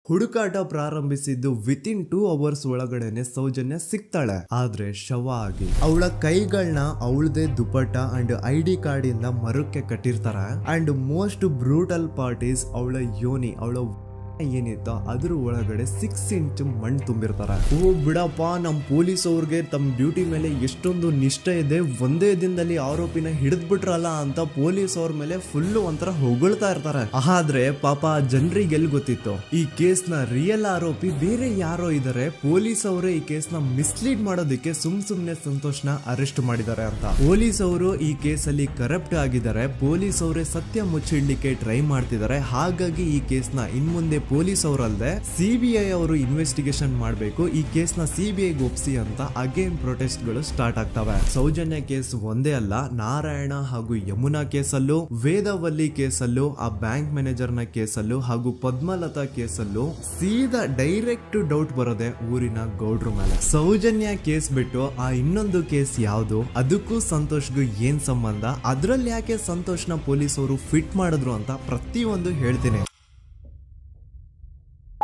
ಹುಡುಕಾಟ ಪ್ರಾರಂಭಿಸಿದ್ದು within 2 hours ಒಳಗಡೆನೆ ಸೌಜನ್ಯ ಸಿಗ್ತಾಳೆ. ಆದ್ರೆ ಶವ ಆಗಿ ಅವಳ ಕೈಗಳನ್ನ ಅವಳದೇ ದುಪಟ್ಟ ಅಂಡ್ ID ಕಾರ್ಡ್ ಇಂದ ಮರಕ್ಕೆ ಕಟ್ಟಿರ್ತಾರೆ. And most brutal part is ಅವಳ ಯೋನಿ, ಅವಳ ಏನಿತ್ತು ಅದ್ರ ಒಳಗಡೆ 6 ಇಂಚ್ ಮಣ್ಣು ತುಂಬಿರ್ತಾರೆ. ಓ ಬಿಡಪ್ಪ, ನಮ್ ಪೊಲೀಸ್ ಅವ್ರಿಗೆ ತಮ್ಮ ಡ್ಯೂಟಿ ಮೇಲೆ ಎಷ್ಟೊಂದು ನಿಷ್ಠೆ ಇದೆ, ಒಂದೇ ದಿನದಲ್ಲಿ ಆರೋಪಿನ ಹಿಡಿದ್ಬಿಟ್ರಲ್ಲ ಅಂತ ಪೊಲೀಸ್ ಅವ್ರ ಮೇಲೆ ಫುಲ್ ಒಂಥರ ಹೊಗಳ್ತಾ ಇರ್ತಾರೆ. ಆದ್ರೆ ಪಾಪ ಜನರಿಗೆ ಎಲ್ಲಿ ಗೊತ್ತಿತ್ತು ಈ ಕೇಸ್ ನ ರಿಯಲ್ ಆರೋಪಿ ಬೇರೆ ಯಾರೋ ಇದಾರೆ, ಪೊಲೀಸ್ ಅವರೇ ಈ ಕೇಸ್ ನ ಮಿಸ್ಲೀಡ್ ಮಾಡೋದಕ್ಕೆ ಸುಮ್ನೆ ಸಂತೋಷ್ನ ಅರೆಸ್ಟ್ ಮಾಡಿದ್ದಾರೆ ಅಂತ. ಪೊಲೀಸ್ ಅವರು ಈ ಕೇಸ್ ಅಲ್ಲಿ ಕರಪ್ಟ್ ಆಗಿದ್ದಾರೆ, ಪೊಲೀಸ್ ಅವರೇ ಸತ್ಯ ಮುಚ್ಚಿಡ್ಲಿಕ್ಕೆ ಟ್ರೈ ಮಾಡ್ತಿದ್ದಾರೆ. ಹಾಗಾಗಿ ಈ ಕೇಸ್ ನ ಇನ್ಮುಂದೆ ಪೊಲೀಸ್ ಅವರಲ್ಲದೆ CBI ಅವರು ಇನ್ವೆಸ್ಟಿಗೇಷನ್ ಮಾಡಬೇಕು, ಈ ಕೇಸ್ ನ CBI ಒಪ್ಸಿ ಅಂತ ಅಗೇನ್ ಪ್ರೊಟೆಸ್ಟ್ ಗಳು ಸ್ಟಾರ್ಟ್ ಆಗ್ತವೆ. ಸೌಜನ್ಯ ಕೇಸ್ ಒಂದೇ ಅಲ್ಲ, ನಾರಾಯಣ ಹಾಗೂ ಯಮುನಾ ಕೇಸಲ್ಲೂ, ವೇದವಲ್ಲಿ ಕೇಸಲ್ಲೂ, ಆ ಬ್ಯಾಂಕ್ ಮ್ಯಾನೇಜರ್ ನ ಕೇಸಲ್ಲೂ ಹಾಗೂ ಪದ್ಮಲತಾ ಕೇಸಲ್ಲೂ ಸೀದಾ ಡೈರೆಕ್ಟ್ ಡೌಟ್ ಬರೋದೆ ಊರಿನ ಗೌಡ್ರ ಮೇಲೆ. ಸೌಜನ್ಯ ಕೇಸ್ ಬಿಟ್ಟು ಆ ಇನ್ನೊಂದು ಕೇಸ್ ಯಾವುದು, ಅದಕ್ಕೂ ಸಂತೋಷ್ಗೂ ಏನ್ ಸಂಬಂಧ, ಅದ್ರಲ್ಲಿ ಯಾಕೆ ಸಂತೋಷ್ನ ಪೊಲೀಸ್ ಅವರು ಫಿಟ್ ಮಾಡಿದ್ರು ಅಂತ ಪ್ರತಿಯೊಂದು ಹೇಳ್ತೀನಿ.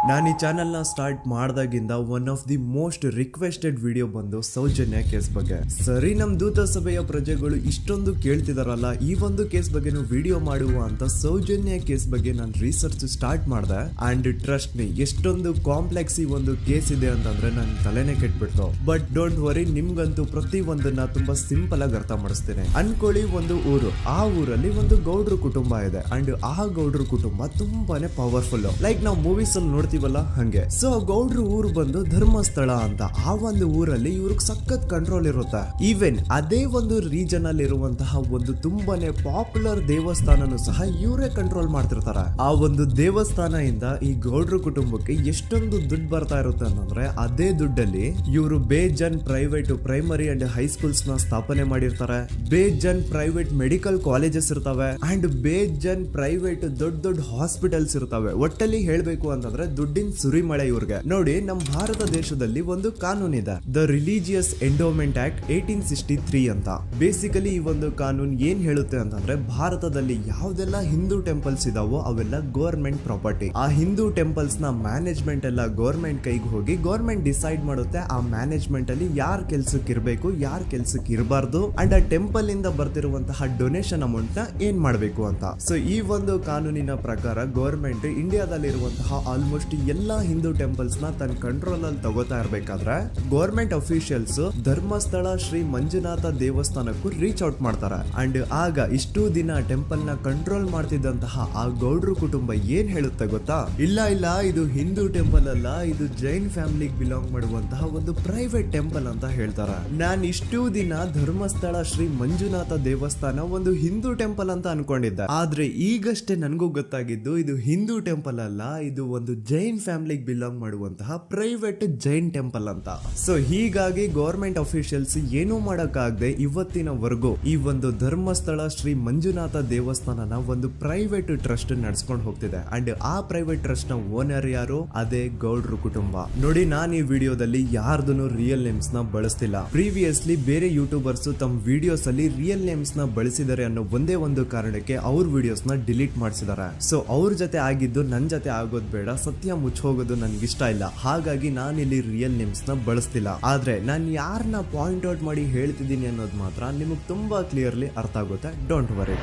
ನಾನು ಈ ಚಾನೆಲ್ನ ಸ್ಟಾರ್ಟ್ ಮಾಡಿದಾಗಿಂದ one of the most requested video ಬಂದು ಸೌಜನ್ಯ ಕೇಸ್ ಬಗ್ಗೆ. ಸರಿ, ನಮ್ ದೂತ ಸಭೆಯ ಪ್ರಜೆಗಳು ಇಷ್ಟೊಂದು ಕೇಳ್ತಿದಾರಲ್ಲ, ಈ ಒಂದು ಕೇಸ್ ಬಗ್ಗೆ ವಿಡಿಯೋ ಮಾಡುವ ಅಂತ ಸೌಜನ್ಯ ಕೇಸ್ ಬಗ್ಗೆ ನಾನು ರಿಸರ್ಚ್ ಸ್ಟಾರ್ಟ್ ಮಾಡಿದೆ. ಅಂಡ್ ಟ್ರಸ್ಟ್ ಮೀ, ಎಷ್ಟೊಂದು ಕಾಂಪ್ಲೆಕ್ಸ್ ಈ ಒಂದು ಕೇಸ್ ಇದೆ ಅಂತಂದ್ರೆ ನನ್ ತಲೆನೇ ಕೆಟ್ಬಿಡ್ತು. ಬಟ್ ಡೋಂಟ್ ವರಿ, ನಿಮ್ಗಂತೂ ಪ್ರತಿ ಒಂದನ್ನ ತುಂಬಾ ಸಿಂಪಲ್ ಆಗಿ ಅರ್ಥ ಮಾಡಿಸ್ತೇನೆ. ಅನ್ಕೊಳ್ಳಿ, ಒಂದು ಊರು, ಆ ಊರಲ್ಲಿ ಒಂದು ಗೌಡ್ರ ಕುಟುಂಬ ಇದೆ. ಅಂಡ್ ಆ ಗೌಡ್ರ ಕುಟುಂಬ ತುಂಬಾನೇ ಪವರ್ಫುಲ್, ಲೈಕ್ ನಾವು ಮೂವೀಸ್ ಅಲ್ಲಿ ನೋಡ್ತೀವಲ್ಲ ಹಂಗೆ. ಸೊ ಗೌಡ್ರು ಊರು ಬಂದು ಧರ್ಮಸ್ಥಳ ಅಂತ, ಆ ಒಂದು ಊರಲ್ಲಿ ಇವ್ರಿಗೆ ಸಖತ್ ಕಂಟ್ರೋಲ್ ಇರುತ್ತೆ. ಈವನ್ ಅದೇ ಒಂದು ರೀಜನ್ ಅಲ್ಲಿ ಇರುವಂತಹ ಒಂದು ತುಂಬಾನೇ ಪಾಪ್ಯುಲರ್ ದೇವಸ್ಥಾನನು ಸಹ ಇವರೇ ಕಂಟ್ರೋಲ್ ಮಾಡ್ತಿರ್ತಾರೆ. ಆ ಒಂದು ದೇವಸ್ಥಾನ ಇಂದ ಈ ಗೌಡ್ರ ಕುಟುಂಬಕ್ಕೆ ಎಷ್ಟೊಂದು ದುಡ್ಡು ಬರ್ತಾ ಇರುತ್ತೆ ಅಂತಂದ್ರೆ, ಅದೇ ದುಡ್ಡಲ್ಲಿ ಇವರು ಬೇಜನ್ ಪ್ರೈವೇಟ್ ಪ್ರೈಮರಿ ಅಂಡ್ ಹೈಸ್ಕೂಲ್ಸ್ ನ ಸ್ಥಾಪನೆ ಮಾಡಿರ್ತಾರೆ, ಬೇಜನ್ ಪ್ರೈವೇಟ್ ಮೆಡಿಕಲ್ ಕಾಲೇಜಸ್ ಇರ್ತವೆ, ಅಂಡ್ ಬೇಜನ್ ಪ್ರೈವೇಟ್ ದೊಡ್ಡ ಹಾಸ್ಪಿಟಲ್ಸ್ ಇರ್ತವೆ. ಒಟ್ಟಲ್ಲಿ ಹೇಳ್ಬೇಕು ಅಂತಂದ್ರೆ ದುಡ್ಡಿನ ಸುರಿಮಳೆ ಇವ್ರಿಗೆ. ನೋಡಿ, ನಮ್ಮ ಭಾರತ ದೇಶದಲ್ಲಿ ಒಂದು ಕಾನೂನು ಇದೆ, ದ ರಿಲಿಜಿಯಸ್ ಎಂಡೋಮೆಂಟ್ ಆಕ್ಟ್ 1863 ಅಂತ. ಬೇಸಿಕಲಿ ಈ ಒಂದು ಕಾನೂನು ಏನ್ ಹೇಳುತ್ತೆ ಅಂತಂದ್ರೆ, ಭಾರತದಲ್ಲಿ ಯಾವ್ದೆಲ್ಲ ಹಿಂದೂ ಟೆಂಪಲ್ಸ್ ಇದಾವೋ ಅವೆಲ್ಲ ಗವರ್ಮೆಂಟ್ ಪ್ರಾಪರ್ಟಿ. ಆ ಹಿಂದೂ ಟೆಂಪಲ್ಸ್ ನ ಮ್ಯಾನೇಜ್ಮೆಂಟ್ ಎಲ್ಲ ಗವರ್ಮೆಂಟ್ ಕೈಗೆ ಹೋಗಿ ಗವರ್ಮೆಂಟ್ ಡಿಸೈಡ್ ಮಾಡುತ್ತೆ ಆ ಮ್ಯಾನೇಜ್ಮೆಂಟ್ ಅಲ್ಲಿ ಯಾರ್ ಕೆಲ್ಸಕ್ಕೆ ಇರಬೇಕು, ಯಾರ್ ಕೆಲ್ಸಕ್ಕೆ ಇರಬಾರ್ದು, ಅಂಡ್ ಆ ಟೆಂಪಲ್ ಇಂದ ಬರ್ತಿರುವಂತಹ ಡೊನೇಷನ್ ಅಮೌಂಟ್ ನ ಏನ್ ಮಾಡ್ಬೇಕು ಅಂತ. ಸೊ ಈ ಒಂದು ಕಾನೂನಿನ ಪ್ರಕಾರ ಗವರ್ಮೆಂಟ್ ಇಂಡಿಯಾದಲ್ಲಿ ಇರುವಂತಹ ಆಲ್ಮೋಸ್ಟ್ ಎಲ್ಲಾ ಹಿಂದೂ ಟೆಂಪಲ್ಸ್ ನ ತನ್ನ ಕಂಟ್ರೋಲ್ ಅಲ್ಲಿ ತಗೋತಾ ಇರ್ಬೇಕಾದ್ರೆ ಗವರ್ಮೆಂಟ್ ಅಫಿಷಿಯಲ್ಸ್ ಧರ್ಮಸ್ಥಳ ಶ್ರೀ ಮಂಜುನಾಥ ದೇವಸ್ಥಾನಕ್ಕೂ ರೀಚ್ ಔಟ್ ಮಾಡ್ತಾರೆ. ಅಂಡ್ ಆಗ ಇಷ್ಟು ದಿನ ಟೆಂಪಲ್ ನ ಕಂಟ್ರೋಲ್ ಮಾಡ್ತಿದ್ದಂತಹ ಆ ಗೌಡ್ರ ಕುಟುಂಬ ಏನ್ ಹೇಳುತ್ತೆ ಗೊತ್ತಾ, ಇಲ್ಲ ಇದು ಹಿಂದೂ ಟೆಂಪಲ್ ಅಲ್ಲ, ಇದು ಜೈನ್ ಫ್ಯಾಮಿಲಿಗೆ ಬಿಲಾಂಗ್ ಮಾಡುವಂತಹ ಒಂದು ಪ್ರೈವೇಟ್ ಟೆಂಪಲ್ ಅಂತ ಹೇಳ್ತಾರೆ. ನಾನು ಇಷ್ಟು ದಿನ ಧರ್ಮಸ್ಥಳ ಶ್ರೀ ಮಂಜುನಾಥ ದೇವಸ್ಥಾನ ಒಂದು ಹಿಂದೂ ಟೆಂಪಲ್ ಅಂತ ಅನ್ಕೊಂಡಿದ್ದೆ, ಆದ್ರೆ ಈಗಷ್ಟೇ ನನಗೂ ಗೊತ್ತಾಗಿದ್ದು ಇದು ಹಿಂದೂ ಟೆಂಪಲ್ ಅಲ್ಲ, ಇದು ಒಂದು ಜೈನ್ ಫ್ಯಾಮಿಲಿಗೆ ಬಿಲಾಂಗ್ ಮಾಡುವಂತಹ ಪ್ರೈವೇಟ್ ಜೈನ್ ಟೆಂಪಲ್ ಅಂತ. ಸೊ ಹೀಗಾಗಿ ಗವರ್ಮೆಂಟ್ ಅಫಿಷಿಯಲ್ಸ್ ಏನೂ ಮಾಡಕ್ಕಾಗದೆ ಇವತ್ತಿನವರೆಗೂ ಈ ಒಂದು ಧರ್ಮಸ್ಥಳ ಶ್ರೀ ಮಂಜುನಾಥ ದೇವಸ್ಥಾನನ ಒಂದು ಪ್ರೈವೇಟ್ ಟ್ರಸ್ಟ್ ನಡೆಸ್ಕೊಂಡು ಹೋಗ್ತಿದೆ. ಅಂಡ್ ಆ ಪ್ರೈವೇಟ್ ಟ್ರಸ್ಟ್ ನ ಓನರ್ ಯಾರು, ಅದೇ ಗೌಡ್ರ ಕುಟುಂಬ. ನೋಡಿ, ನಾನು ಈ ವಿಡಿಯೋದಲ್ಲಿ ಯಾರ್ದು ರಿಯಲ್ ನೇಮ್ಸ್ ನ ಬಳಸ್ತಿಲ್ಲ. ಪ್ರೀವಿಯಸ್ಲಿ ಬೇರೆ ಯೂಟ್ಯೂಬರ್ಸ್ ತಮ್ಮ ವಿಡಿಯೋಸ್ ಅಲ್ಲಿ ರಿಯಲ್ ನೇಮ್ಸ್ ನ ಬಳಸಿದ್ದಾರೆ ಅನ್ನೋ ಒಂದೇ ಒಂದು ಕಾರಣಕ್ಕೆ ಅವ್ರ ವಿಡಿಯೋಸ್ ನ ಡಿಲೀಟ್ ಮಾಡಿಸಿದ್ದಾರೆ. ಸೊ ಅವ್ರ ಜೊತೆ ಆಗಿದ್ದು ನನ್ ಜೊತೆ ಆಗೋದ್ ಬೇಡ, ಸತ್ಯ ಮುಚ್ಚೋಗೋದು ನನ್ಗೆ ಇಷ್ಟ ಇಲ್ಲ. ಹಾಗಾಗಿ ನಾನಿಲ್ಲಿ ರಿಯಲ್ ನೇಮ್ಸ್ ನ ಬಳಸ್ತಿಲ್ಲ. ಆದ್ರೆ ನಾನು ಯಾರನ್ನ ಪಾಯಿಂಟ್ ಔಟ್ ಮಾಡಿ ಹೇಳ್ತಿದ್ದೀನಿ ಅನ್ನೋದು ಮಾತ್ರ ನಿಮಗೆ ತುಂಬಾ ಕ್ಲಿಯರ್ಲಿ ಅರ್ಥ ಆಗುತ್ತೆ. Don't worry.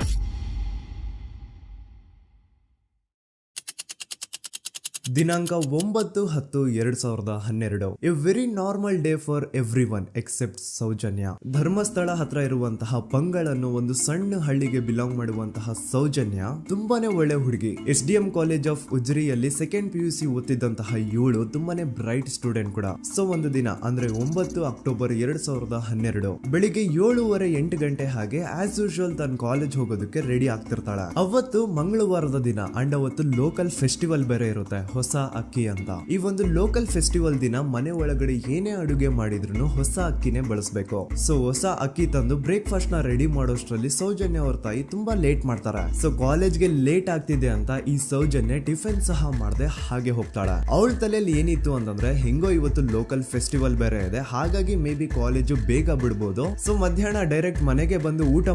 ದಿನಾಂಕ 9/10/2012. A very normal day for everyone except Soujanya. Dharmasthala ಹತ್ರ ಇರುವಂತಹ ಪಂಗಳ್ ಅನ್ನೋ ಒಂದು ಸಣ್ಣ ಹಳ್ಳಿಗೆ ಬಿಲಾಂಗ್ ಮಾಡುವಂತಹ ಸೌಜನ್ಯ ತುಂಬಾನೇ ಒಳ್ಳೆ ಹುಡುಗಿ. SDM ಕಾಲೇಜ್ ಆಫ್ ಉಜ್ರಿಯಲ್ಲಿ 2nd PUC ಓದ್ತಿದ್ದಂತಹ ಇವಳು ತುಂಬಾನೇ ಬ್ರೈಟ್ ಸ್ಟೂಡೆಂಟ್ ಕೂಡ. ಸೊ ಒಂದು ದಿನ ಅಂದ್ರೆ 9 ಅಕ್ಟೋಬರ್ 2012 ಬೆಳಿಗ್ಗೆ 7:30-8 ಗಂಟೆ ಹಾಗೆ ಆಸ್ ಯೂಶುವಲ್ ತನ್ನ ಕಾಲೇಜ್ ಹೋಗೋದಕ್ಕೆ ರೆಡಿ ಆಗ್ತಿರ್ತಾಳೆ. ಅವತ್ತು ಮಂಗಳವಾರದ ದಿನ ಅಂಡ್ ಅವತ್ತು ಲೋಕಲ್ ಫೆಸ್ಟಿವಲ್ ಬೇರೆ ಇರುತ್ತೆ, ಹೊಸ ಅಕ್ಕಿ ಅಂತ. ಈ ಒಂದು ಲೋಕಲ್ ಫೆಸ್ಟಿವಲ್ ದಿನ ಮನೆ ಒಳಗಡೆ ಏನೇ ಅಡುಗೆ ಮಾಡಿದ್ರು ಹೊಸ ಅಕ್ಕಿನೇ ಬಳಸಬೇಕು. ಸೊ ಹೊಸ ಅಕ್ಕಿ ತಂದು ಬ್ರೇಕ್ಫಾಸ್ಟ್ ನ ರೆಡಿ ಮಾಡೋಷ್ಟ್ರಲ್ಲಿ ಸೌಜನ್ಯ ಅವ್ರ ತಾಯಿ ತುಂಬಾ ಲೇಟ್ ಮಾಡ್ತಾರೆ. ಸೊ ಕಾಲೇಜ್ಗೆ ಲೇಟ್ ಆಗ್ತಿದೆ ಅಂತ ಈ ಸೌಜನ್ಯ ಟಿಫಿನ್ ಸಹ ಮಾಡದೆ ಹಾಗೆ ಹೋಗ್ತಾಳೆ. ಅವಳ ತಲೆಯಲ್ಲಿ ಏನಿತ್ತು ಅಂತಂದ್ರೆ, ಹೆಂಗೋ ಇವತ್ತು ಲೋಕಲ್ ಫೆಸ್ಟಿವಲ್ ಬೇರೆ ಇದೆ, ಹಾಗಾಗಿ ಮೇ ಬಿ ಕಾಲೇಜು ಬೇಗ ಬಿಡ್ಬೋದು, ಸೊ ಮಧ್ಯಾಹ್ನ ಡೈರೆಕ್ಟ್ ಮನೆಗೆ ಬಂದು ಊಟ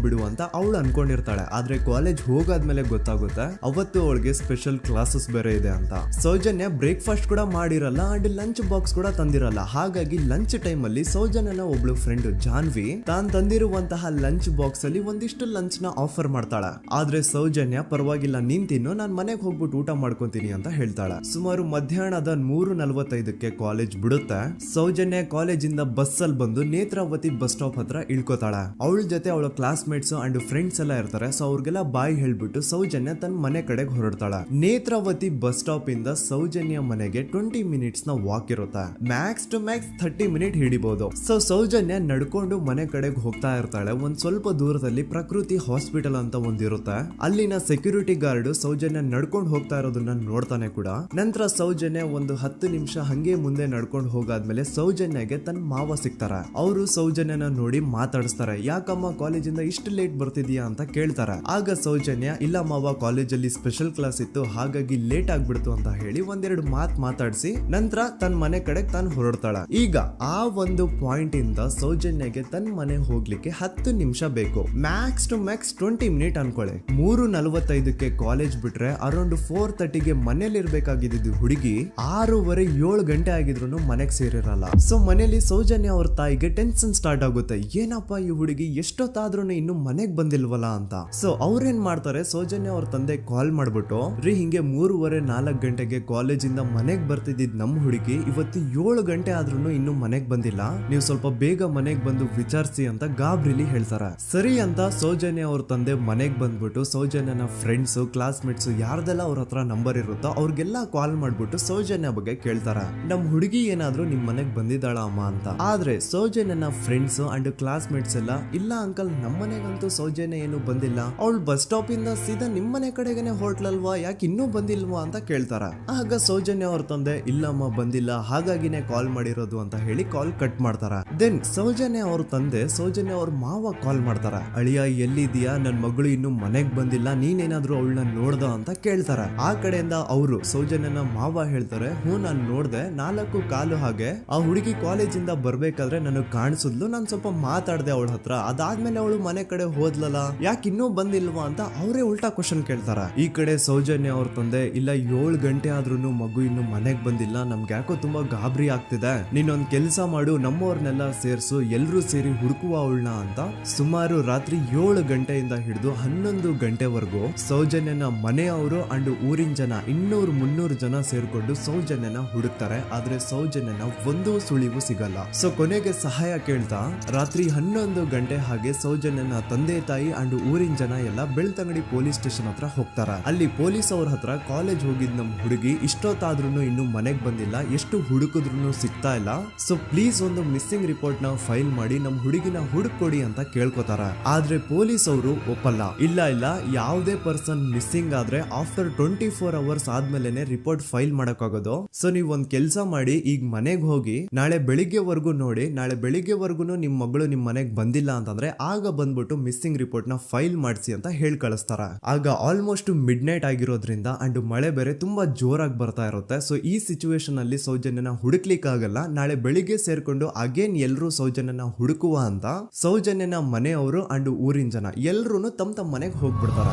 ಬಿಡುವ ಅಂತ ಅವಳು ಅನ್ಕೊಂಡಿರ್ತಾಳೆ. ಆದ್ರೆ ಕಾಲೇಜ್ ಹೋಗಾದ್ಮೇಲೆ ಗೊತ್ತಾಗುತ್ತೆ ಅವತ್ತು ಅವಳಿಗೆ ಸ್ಪೆಷಲ್ ಕ್ಲಾಸಸ್ ಬೇರೆ ಇದೆ ಅಂತ. ಸೌಜನ್ಯ ಬ್ರೇಕ್ಫಾಸ್ಟ್ ಕೂಡ ಮಾಡಿರಲ್ಲ ಅಂಡ್ ಲಂಚ್ ಬಾಕ್ಸ್ ಕೂಡ ತಂದಿರಲ್ಲ. ಹಾಗಾಗಿ ಲಂಚ್ ಟೈಮ್ ಅಲ್ಲಿ ಸೌಜನ್ಯನ ಒಬ್ಳು ಫ್ರೆಂಡ್ ಜಾನ್ವಿ ತಾನ್ ತಂದಿರುವಂತಹ ಲಂಚ್ ಬಾಕ್ಸ್ ಅಲ್ಲಿ ಒಂದಿಷ್ಟು ಲಂಚ್ ನ ಆಫರ್ ಮಾಡ್ತಾಳ. ಆದ್ರೆ ಸೌಜನ್ಯ ಪರವಾಗಿಲ್ಲ ನೀನ್ ತಿನ್ನು, ನಾನ್ ಮನೆಗೆ ಹೋಗ್ಬಿಟ್ಟು ಊಟ ಮಾಡ್ಕೊಂತೀನಿ ಅಂತ ಹೇಳ್ತಾಳ. ಸುಮಾರು ಮಧ್ಯಾಹ್ನದ 3:45ಕ್ಕೆ ಕಾಲೇಜ್ ಬಿಡುತ್ತೆ. ಸೌಜನ್ಯ ಕಾಲೇಜ್ ಇಂದ ಬಸ್ ಅಲ್ಲಿ ಬಂದು ನೇತ್ರಾವತಿ ಬಸ್ ಸ್ಟಾಪ್ ಹತ್ರ ಇಳ್ಕೋತಾಳ. ಅವಳ ಜೊತೆ ಅವಳ ಕ್ಲಾಸ್ ಮೇಟ್ಸ್ ಅಂಡ್ ಫ್ರೆಂಡ್ಸ್ ಎಲ್ಲ ಇರ್ತಾರೆ. ಸೊ ಅವ್ರಿಗೆಲ್ಲ ಬಾಯ್ ಹೇಳ್ಬಿಟ್ಟು ಸೌಜನ್ಯ ತನ್ನ ಮನೆ ಕಡೆಗೆ ಹೊರಡ್ತಾಳ. ನೇತ್ರಾವತಿ ಬಸ್ ಸ್ಟಾಪ್ ಇಂದ ಸೌಜನ್ಯ ಮನೆಗೆ 20 ಮಿನಿಟ್ಸ್ ನ ವಾಕ್ ಇರುತ್ತೆ. ಮ್ಯಾಕ್ಸ್ ಟು ಮ್ಯಾಕ್ಸ್ 30 ಮಿನಿಟ್ ಹಿಡಿಬಹುದು. ಸೊ ಸೌಜನ್ಯ ನಡ್ಕೊಂಡು ಮನೆ ಕಡೆಗೆ ಹೋಗ್ತಾ ಇರ್ತಾಳೆ. ಒಂದ್ ಸ್ವಲ್ಪ ದೂರದಲ್ಲಿ ಪ್ರಕೃತಿ ಹಾಸ್ಪಿಟಲ್ ಅಂತ ಒಂದಿರುತ್ತೆ. ಅಲ್ಲಿನ ಸೆಕ್ಯೂರಿಟಿ ಗಾರ್ಡ್ ಸೌಜನ್ಯ ನಡ್ಕೊಂಡು ಹೋಗ್ತಾ ಇರೋದನ್ನ ನೋಡ್ತಾನೆ ಕೂಡ. ನಂತರ ಸೌಜನ್ಯ ಒಂದು 10 ನಿಮಿಷ ಹಂಗೆ ಮುಂದೆ ನಡ್ಕೊಂಡು ಹೋಗಾದ್ಮೇಲೆ ಸೌಜನ್ಯಗೆ ತನ್ನ ಮಾವ ಸಿಗ್ತಾರ. ಅವರು ಸೌಜನ್ಯನ ನೋಡಿ ಮಾತಾಡಿಸ್ತಾರೆ. ಯಾಕಮ್ಮ ಕಾಲೇಜಿಂದ ಇಷ್ಟು ಲೇಟ್ ಬರ್ತಿದ್ಯಾ ಅಂತ ಕೇಳ್ತಾರೆ. ಆಗ ಸೌಜನ್ಯ ಇಲ್ಲ ಮಾವ, ಕಾಲೇಜಲ್ಲಿ ಸ್ಪೆಷಲ್ ಕ್ಲಾಸ್ ಇತ್ತು ಹಾಗಾಗಿ ಲೇಟ್ ಆಗ್ಬಿಡ್ತು ಅಂತ ಹೇಳಿ ಒಂದೆರಡು ಮಾತಾಡಿಸಿ ನಂತರ ತನ್ನ ಮನೆ ಕಡೆ ತಾನು ಹೊರಡ್ತಾಳ. ಈಗ ಆ ಒಂದು ಪಾಯಿಂಟ್ ಇಂದ ಸೌಜನ್ಯಗೆ ತನ್ನ ಮನೆ ಹೋಗ್ಲಿಕ್ಕೆ 10 ನಿಮಿಷ ಬೇಕು. ಮ್ಯಾಕ್ಸ್ ಟು ಮ್ಯಾಕ್ಸ್ 20 ಮಿನಿಟ್ ಅನ್ಕೊಳ್ಳಿ. 3:45ಕ್ಕೆ ಕಾಲೇಜ್ ಬಿಟ್ರೆ ಅರೌಂಡ್ 4:30ಗೆ ಮನೇಲಿ ಇರ್ಬೇಕಾಗಿದ್ದು ಹುಡುಗಿ 6:30-7 ಗಂಟೆ ಆಗಿದ್ರು ಮನೆಗೆ ಸೇರಿರಲ್ಲ. ಸೊ ಮನೇಲಿ ಸೌಜನ್ಯ ಅವ್ರ ತಾಯಿಗೆ ಟೆನ್ಷನ್ ಸ್ಟಾರ್ಟ್ ಆಗುತ್ತೆ. ಏನಪ್ಪ ಈ ಹುಡುಗಿ ಎಷ್ಟೊತ್ತಾದ್ರೂ ಇನ್ನು ಮನೆಗ್ ಬಂದಿಲ್ವಲ್ಲ ಅಂತ. ಸೊ ಅವ್ರೇನ್ ಮಾಡ್ತಾರೆ, ಸೌಜನ್ಯ ಅವ್ರ ತಂದೆ ಕಾಲ್ ಮಾಡ್ಬಿಟ್ಟು ಹಿಂಗೆ 3:30-4 ಗಂಟೆಗೆ ಕಾಲೇಜಿಂದ ಮನೆಗ್ ಬರ್ತಿದ್ದಿದ್ ನಮ್ ಹುಡುಗಿ ಇವತ್ತು 7 ಗಂಟೆ ಆದ್ರೂ ಇನ್ನು ಮನೆಗ್ ಬಂದಿಲ್ಲ, ನೀವು ಸ್ವಲ್ಪ ಬೇಗ ಮನೆಗ್ ಬಂದು ವಿಚಾರಿಸಿ ಅಂತ ಗಾಬ್ರಿಲಿ ಹೇಳ್ತಾರೆ. ಸರಿ ಅಂತ ಸೌಜನ್ಯ ಅವ್ರ ತಂದೆ ಮನೆಗ್ ಬಂದ್ಬಿಟ್ಟು ಸೌಜನ್ಯನ ಫ್ರೆಂಡ್ಸ್ ಕ್ಲಾಸ್ ಮೇಟ್ಸ್ ಯಾರ್ದೆಲ್ಲ ಅವ್ರ ಹತ್ರ ನಂಬರ್ ಇರುತ್ತೋ ಅವ್ರಿಗೆಲ್ಲ ಕಾಲ್ ಮಾಡ್ಬಿಟ್ಟು ಸೌಜನ್ಯ ಬಗ್ಗೆ ಕೇಳ್ತಾರ. ನಮ್ ಹುಡುಗಿ ಏನಾದ್ರೂ ನಿಮ್ ಮನೆಗ್ ಬಂದಿದ್ದಾಳ ಅಮ್ಮ ಅಂತ. ಆದ್ರೆ ಸೌಜನ್ಯನ ಫ್ರೆಂಡ್ಸ್ ಅಂಡ್ ಕ್ಲಾಸ್ ಮೇಟ್ಸ್ ಎಲ್ಲ ಇಲ್ಲ ಅಂಕಲ್ ನಮ್ಮ ಮನೆಗಂತೂ ಸೌಜನ್ಯ ಏನು ಬಂದಿಲ್ಲ, ಅವಳು ಬಸ್ ಸ್ಟಾಪ್ ಇಂದ ಸೀದಾ ನಿಮ್ ಮನೆ ಕಡೆಗೇನೆ ಹೊರಟ್ಲಲ್ವಾ, ಯಾಕೆ ಇನ್ನೂ ಬಂದಿಲ್ವಾ ಅಂತ ಕೇಳ್ತಾರ. ಆಗ ಸೌಜನ್ಯ ಅವ್ರ ತಂದೆ ಇಲ್ಲಮ್ಮ ಬಂದಿಲ್ಲ ಹಾಗಾಗಿನೇ ಕಾಲ್ ಮಾಡಿರೋದು ಅಂತ ಹೇಳಿ ಕಾಲ್ ಕಟ್ ಮಾಡ್ತಾರ. ದೆನ್ ಸೌಜನ್ಯ ಅವ್ರ ತಂದೆ ಸೌಜನ್ಯ ಅವ್ರ ಮಾವ ಕಾಲ್ ಮಾಡ್ತಾರ. ಅಳಿಯ ಎಲ್ಲಿದ್ಯಾ, ನನ್ ಮಗಳು ಇನ್ನು ಮನೆಗ್ ಬಂದಿಲ್ಲ, ನೀನೇನಾದ್ರೂ ಅವಳನ್ನ ನೋಡ್ದ ಅಂತ ಕೇಳ್ತಾರ. ಆ ಕಡೆಯಿಂದ ಅವರು ಸೌಜನ್ಯನ ಮಾವ ಹೇಳ್ತಾರೆ, ನಾನ್ ನೋಡ್ದೆ 4:15 ಹಾಗೆ ಆ ಹುಡುಗಿ ಕಾಲೇಜಿಂದ ಬರ್ಬೇಕಾದ್ರೆ ನನಗ್ ಕಾಣಿಸಿದ್ಲು, ನಾನ್ ಸ್ವಲ್ಪ ಮಾತಾಡ್ದೆ ಅವಳ ಹತ್ರ, ಅದಾದ್ಮೇಲೆ ಅವಳು ಮನೆ ಕಡೆ ಹೋದ್ಲಲ್ಲ, ಯಾಕೆ ಇನ್ನೂ ಬಂದಿಲ್ವಾ ಅಂತ ಅವರೇ ಉಲ್ಟಾ ಕ್ವಶನ್ ಕೇಳ್ತಾರ. ಈ ಕಡೆ ಸೌಜನ್ಯ ಅವ್ರ ತಂದೆ ಇಲ್ಲ 7 ಗಂಟೆ ಆದ್ರೂ ಮಗು ಇನ್ನು ಮನೆಗ್ ಬಂದಿಲ್ಲ, ನಮ್ಗೆ ಯಾಕೋ ತುಂಬಾ ಗಾಬರಿ ಆಗ್ತಿದೆ, ನೀನೊಂದ್ ಕೆಲ್ಸ ಮಾಡು ನಮ್ಮವ್ರನ್ನೆಲ್ಲ ಸೇರ್ಸು ಎಲ್ರೂ ಸೇರಿ ಹುಡುಕುವ ಅವಳನ್ನ ಅಂತ ಸುಮಾರು ರಾತ್ರಿ 7 ಗಂಟೆಯಿಂದ ಹಿಡಿದು 11 ಗಂಟೆವರೆಗೂ ಸೌಜನ್ಯನ ಮನೆಯವರು ಅಂಡ್ ಊರಿನ ಜನ 200-300 ಜನ ಸೇರ್ಕೊಂಡು ಸೌಜನ್ಯನ ಹುಡುಕ್ತಾರೆ. ಆದ್ರೆ ಸೌಜನ್ಯನ ಒಂದು ಸುಳಿವು ಸಿಗಲ್ಲ. ಸೊ ಕೊನೆಗೆ ಸಹಾಯ ಕೇಳ್ತಾ ರಾತ್ರಿ 11 ಗಂಟೆ ಹಾಗೆ ಸೌಜನ್ಯನ ತಂದೆ ತಾಯಿ ಅಂಡ್ ಊರಿನ ಜನ ಎಲ್ಲ ಬೆಳ್ತಂಗಡಿ ಪೊಲೀಸ್ ಸ್ಟೇಷನ್ ಹತ್ರ ಹೋಗ್ತಾರ. ಅಲ್ಲಿ ಪೊಲೀಸ್ ಅವ್ರ ಹತ್ರ ಕಾಲೇಜ್ ಹೋಗಿದ್ ನಮ್ ಹುಡುಗಿ ಇಷ್ಟೊತ್ತಾದ್ರೂ ಇನ್ನು ಮನೆಗ್ ಬಂದಿಲ್ಲ, ಎಷ್ಟು ಹುಡುಕಿದ್ರು ಸಿಗ್ತಾ ಇಲ್ಲ, ಸೊ ಪ್ಲೀಸ್ ಒಂದು ಮಿಸ್ಸಿಂಗ್ ರಿಪೋರ್ಟ್ ನ ಫೈಲ್ ಮಾಡಿ ನಮ್ ಹುಡುಗಿನ ಹುಡುಕೊಡಿ ಅಂತ ಕೇಳ್ಕೊತಾರ. ಆದ್ರೆ ಪೊಲೀಸ್ ಅವರು ಒಪ್ಪಲ್ಲ. ಇಲ್ಲ ಯಾವುದೇ ಪರ್ಸನ್ ಮಿಸ್ಸಿಂಗ್ ಆದ್ರೆ ಆಫ್ಟರ್ 24 ಅವರ್ಸ್ ಆದ್ಮೇಲೆನೆ ರಿಪೋರ್ಟ್ ಫೈಲ್ ಮಾಡಕ್ಕಾಗೋದು. ಸೊ ನೀವ್ ಒಂದ್ ಕೆಲ್ಸ ಮಾಡಿ, ಈಗ ಮನೆಗ್ ಹೋಗಿ ನಾಳೆ ಬೆಳಿಗ್ಗೆವರೆಗೂ ನೋಡಿ, ನಾಳೆ ಬೆಳಿಗ್ಗೆವರೆಗೂ ನಿಮ್ ಮಗಳು ನಿಮ್ ಮನೆಗ್ ಬಂದಿಲ್ಲ ಅಂತಂದ್ರೆ ಆಗ ಬಂದ್ಬಿಟ್ಟು ಮಿಸ್ಸಿಂಗ್ ರಿಪೋರ್ಟ್ ನ ಫೈಲ್ ಮಾಡಿಸಿ ಅಂತ ಹೇಳಿ ಕಳಿಸ್ತಾರ. ಆಗ ಆಲ್ಮೋಸ್ಟ್ ಮಿಡ್ ನೈಟ್ ಆಗಿರೋದ್ರಿಂದ ಅಂಡ್ ಮಳೆ ಬೇರೆ ತುಂಬಾ ಜೋರಾಗಿ ಬರ್ತಾ ಇರುತ್ತೆ. ಸೊ ಈ ಸಿಚುವೇಶನ್ ಅಲ್ಲಿ ಸೌಜನ್ಯನ ಹುಡುಕ್ಲಿಕ್ಕೆ ಆಗಲ್ಲ. ನಾಳೆ ಬೆಳಿಗ್ಗೆ ಸೇರ್ಕೊಂಡು ಅಗೇನ್ ಎಲ್ರು ಸೌಜನ್ಯನ ಹುಡುಕುವ ಅಂತ ಸೌಜನ್ಯನ ಮನೆಯವರು ಅಂಡ್ ಊರಿನ ಜನ ಎಲ್ರು ತಮ್ಮ ಮನೆಗೆ ಹೋಗ್ಬಿಡ್ತಾರ.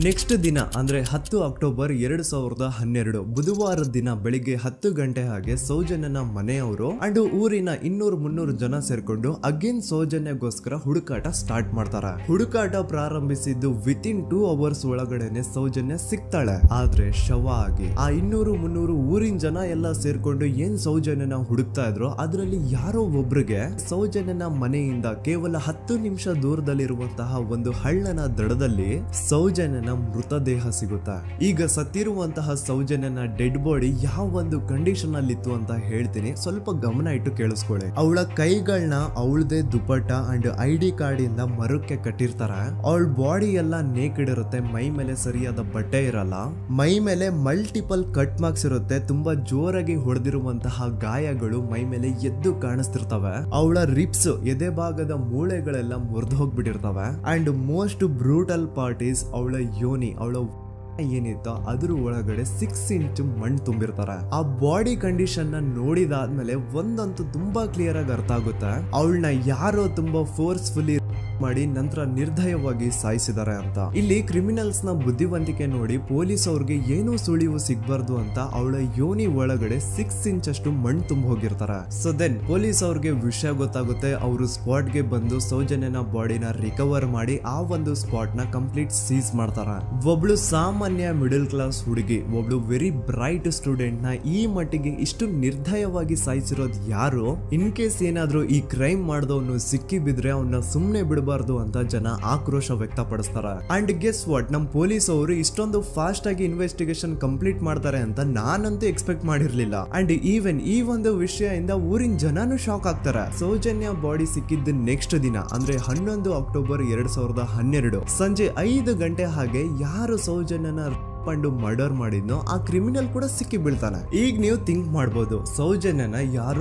ನೆಕ್ಸ್ಟ್ ದಿನ ಅಂದ್ರೆ 10 ಅಕ್ಟೋಬರ್ 2012 ಬುಧವಾರದ ದಿನ ಬೆಳಿಗ್ಗೆ 10 ಗಂಟೆ ಹಾಗೆ ಸೌಜನ್ಯನ ಮನೆಯವರು ಅಂಡ್ ಊರಿನ 200-300 ಜನ ಸೇರ್ಕೊಂಡು ಅಗೇನ್ ಸೌಜನ್ಯಗೋಸ್ಕರ ಹುಡುಕಾಟ ಸ್ಟಾರ್ಟ್ ಮಾಡ್ತಾರ. ಹುಡುಕಾಟ ಪ್ರಾರಂಭಿಸಿದ್ದು ವಿತಿನ್ 2 ಅವರ್ಸ್ ಒಳಗಡೆನೆ ಸೌಜನ್ಯ ಸಿಗ್ತಾಳೆ. ಆದ್ರೆ ಶವ ಆಗಿ ಆ 200-300 ಊರಿನ ಜನ ಎಲ್ಲ ಸೇರ್ಕೊಂಡು ಏನ್ ಸೌಜನ್ಯನ ಹುಡುಕ್ತಾ ಇದ್ರು ಅದರಲ್ಲಿ ಯಾರೋ ಒಬ್ರಿಗೆ ಸೌಜನ್ಯನ ಮನೆಯಿಂದ ಕೇವಲ 10 ನಿಮಿಷ ದೂರದಲ್ಲಿರುವಂತಹ ಒಂದು ಹಳ್ಳನ ದಡದಲ್ಲಿ ಸೌಜನ್ಯನ ಮೃತದೇಹ ಸಿಗುತ್ತಾ. ಈಗ ಸತ್ತಿರುವಂತಹ ಸೌಜನ್ಯನ ಡೆಡ್ ಬಾಡಿ ಯಾವ ಒಂದು ಕಂಡೀಷನ್ ಅಲ್ಲಿ ಇತ್ತು ಅಂತ ಹೇಳ್ತೀನಿ, ಸ್ವಲ್ಪ ಗಮನ ಇಟ್ಟು ಕೇಳಿಸ್ಕೊಳ್ಳಿ. ಅವಳ ಕೈಗಳನ್ನ ಅವಳದೇ ದುಪಟ್ಟ ಅಂಡ್ ID ಕಾರ್ಡ್ ಇಂದ ಮರಕ್ಕೆ ಕಟ್ಟಿರ್ತಾರ. ಅವಳ ಬಾಡಿ ಎಲ್ಲ ನೇಕೆಡ್ ಇರುತ್ತೆ, ಮೈ ಮೇಲೆ ಸರಿಯಾದ ಬಟ್ಟೆ ಇರಲ್ಲ, ಮೈ ಮೇಲೆ ಮಲ್ಟಿಪಲ್ ಕಟ್ ಮಾರ್ಕ್ಸ್ ಇರುತ್ತೆ, ತುಂಬಾ ಜೋರಾಗಿ ಹೊಡೆದಿರುವಂತಹ ಗಾಯಗಳು ಮೈ ಮೇಲೆ ಎದ್ದು ಕಾಣಿಸ್ತಿರ್ತವೆ. ಅವಳ ರಿಪ್ಸ್ ಎದೆ ಭಾಗದ ಮೂಳೆಗಳೆಲ್ಲ ಮುರಿದು ಹೋಗ್ಬಿಟ್ಟಿರ್ತವೆ. And most brutal part is ಅವಳ ಯೋನಿ, ಅವಳ ಏನಿತ್ತು ಅದ್ರ ಒಳಗಡೆ 6 ಇಂಚ್ ಮಣ್ಣು ತುಂಬಿರ್ತಾರೆ. ಆ ಬಾಡಿ ಕಂಡೀಷನ್ ನ ನೋಡಿದಾದ್ಮೇಲೆ ಒಂದಂತೂ ತುಂಬಾ ಕ್ಲಿಯರ್ ಆಗಿ ಅರ್ಥ ಆಗುತ್ತೆ, ಅವಳನ್ನ ಯಾರೋ ತುಂಬಾ ಫೋರ್ಸ್ಫುಲಿ ಮಾಡಿ ನಂತರ ನಿರ್ದಯವಾಗಿ ಸಾಯಿಸಿದ್ದಾರೆ ಅಂತ. ಇಲ್ಲಿ ಕ್ರಿಮಿನಲ್ಸ್ ನ ಬುದ್ಧಿವಂತಿಕೆ ನೋಡಿ ಪೊಲೀಸ್ ಅವ್ರಿಗೆ ಏನೂ ಸುಳಿವು ಸಿಗ್ಬಾರ್ದು ಅಂತ ಅವಳ ಯೋನಿ ಒಳಗಡೆ 6 ಇಂಚ್ ಅಷ್ಟು ಮಣ್ಣು ತುಂಬ ಹೋಗಿರ್ತಾರೆ. ಸೊ ದೆನ್ ಪೊಲೀಸ್ ಅವ್ರಿಗೆ ವಿಷಯ ಗೊತ್ತಾಗುತ್ತೆ. ಅವರು ಸ್ಪಾಟ್ ಗೆ ಬಂದು ಸೌಜನ್ಯನ ಬಾಡಿನ ರಿಕವರ್ ಮಾಡಿ ಆ ಒಂದು ಸ್ಪಾಟ್ ನ ಕಂಪ್ಲೀಟ್ ಸೀಸ್ ಮಾಡ್ತಾರೆ. ಒಬ್ಳು ಸಾಮಾನ್ಯ ಮಿಡಲ್ ಕ್ಲಾಸ್ ಹುಡುಗಿ, ಒಬ್ಳು ವೆರಿ ಬ್ರೈಟ್ ಸ್ಟೂಡೆಂಟ್ ನ ಈ ಮಟ್ಟಿಗೆ ಇಷ್ಟು ನಿರ್ದಯವಾಗಿ ಸಾಯಿಸಿರೋದು ಯಾರು? ಇನ್ ಕೇಸ್ ಏನಾದ್ರೂ ಈ ಕ್ರೈಮ್ ಮಾಡಿದವನು ಸಿಕ್ಕಿ ಬಿದ್ರೆ ಅವನ್ನ ಸುಮ್ನೆ ಬಿಡಬಾರ್ದು ಅಂತ ಜನ ಆಕ್ರೋಶ ವ್ಯಕ್ತಪಡಿಸ್ತಾರೆ. ಅಂಡ್ ಗೆಸ್ ವಾಟ್, ನಮ್ ಪೊಲೀಸ್ ಅವರು ಇಷ್ಟೊಂದು ಫಾಸ್ಟ್ ಆಗಿ ಇನ್ವೆಸ್ಟಿಗೇಷನ್ ಕಂಪ್ಲೀಟ್ ಮಾಡ್ತಾರೆ ಅಂತ ನಾನಂತೂ ಎಕ್ಸ್ಪೆಕ್ಟ್ ಮಾಡಿರ್ಲಿಲ್ಲ. ಅಂಡ್ ಈವನ್ ಈ ಒಂದು ವಿಷಯದಿಂದ ಊರಿನ ಜನನು ಶಾಕ್ ಆಗ್ತಾರೆ. ಸೌಜನ್ಯ ಬಾಡಿ ಸಿಕ್ಕಿದ್ದ ನೆಕ್ಸ್ಟ್ ದಿನ ಅಂದ್ರೆ 11 ಅಕ್ಟೋಬರ್ 2012 ಸಂಜೆ 5 ಗಂಟೆ ಹಾಗೆ ಯಾರು ಸೌಜನ್ಯನ ಪಂಡು ಮರ್ಡರ್ ಮಾಡಿದ್ನೋ ಆ ಕ್ರಿಮಿನಲ್ ಕೂಡ ಸಿಕ್ಕಿ ಬೀಳ್ತಾನೆ. ಈಗ ನೀವು ಥಿಂಕ್ ಮಾಡ್ಬೋದು, ಸೌಜನ್ಯನ ಯಾರು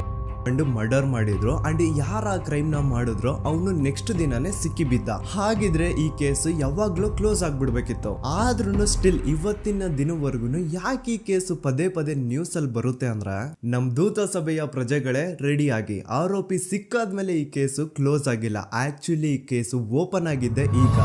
ಮರ್ಡರ್ ಮಾಡಿದ್ರು ಅಂಡ್ ಯಾರ ಕ್ರೈಮ್ ನ ಮಾಡಿದ್ರು ಅವನು ನೆಕ್ಸ್ಟ್ ದಿನಾನೇ ಸಿಕ್ಕಿ ಬಿದ್ದ. ಹಾಗಿದ್ರೆ ಈ ಕೇಸ್ ಯಾವಾಗ್ಲೂ ಕ್ಲೋಸ್ ಆಗ್ಬಿಡ್ಬೇಕಿತ್ತು. ಆದ್ರೂ ಸ್ಟಿಲ್ ಇವತ್ತಿನ ದಿನವರೆಗೂ ಯಾಕೆ ಈ ಕೇಸ್ ಪದೇ ಪದೇ ನ್ಯೂಸ್ ಅಲ್ಲಿ ಬರುತ್ತೆ ಅಂದ್ರೆ, ನಮ್ ದೂತ ಸಭೆಯ ಪ್ರಜೆಗಳೇ ರೆಡಿ ಆಗಿ, ಆರೋಪಿ ಸಿಕ್ಕಾದ್ಮೇಲೆ ಈ ಕೇಸು ಕ್ಲೋಸ್ ಆಗಿಲ್ಲ. ಆಕ್ಚುಲಿ ಈ ಕೇಸು ಓಪನ್ ಆಗಿದ್ದೆ ಈಗ.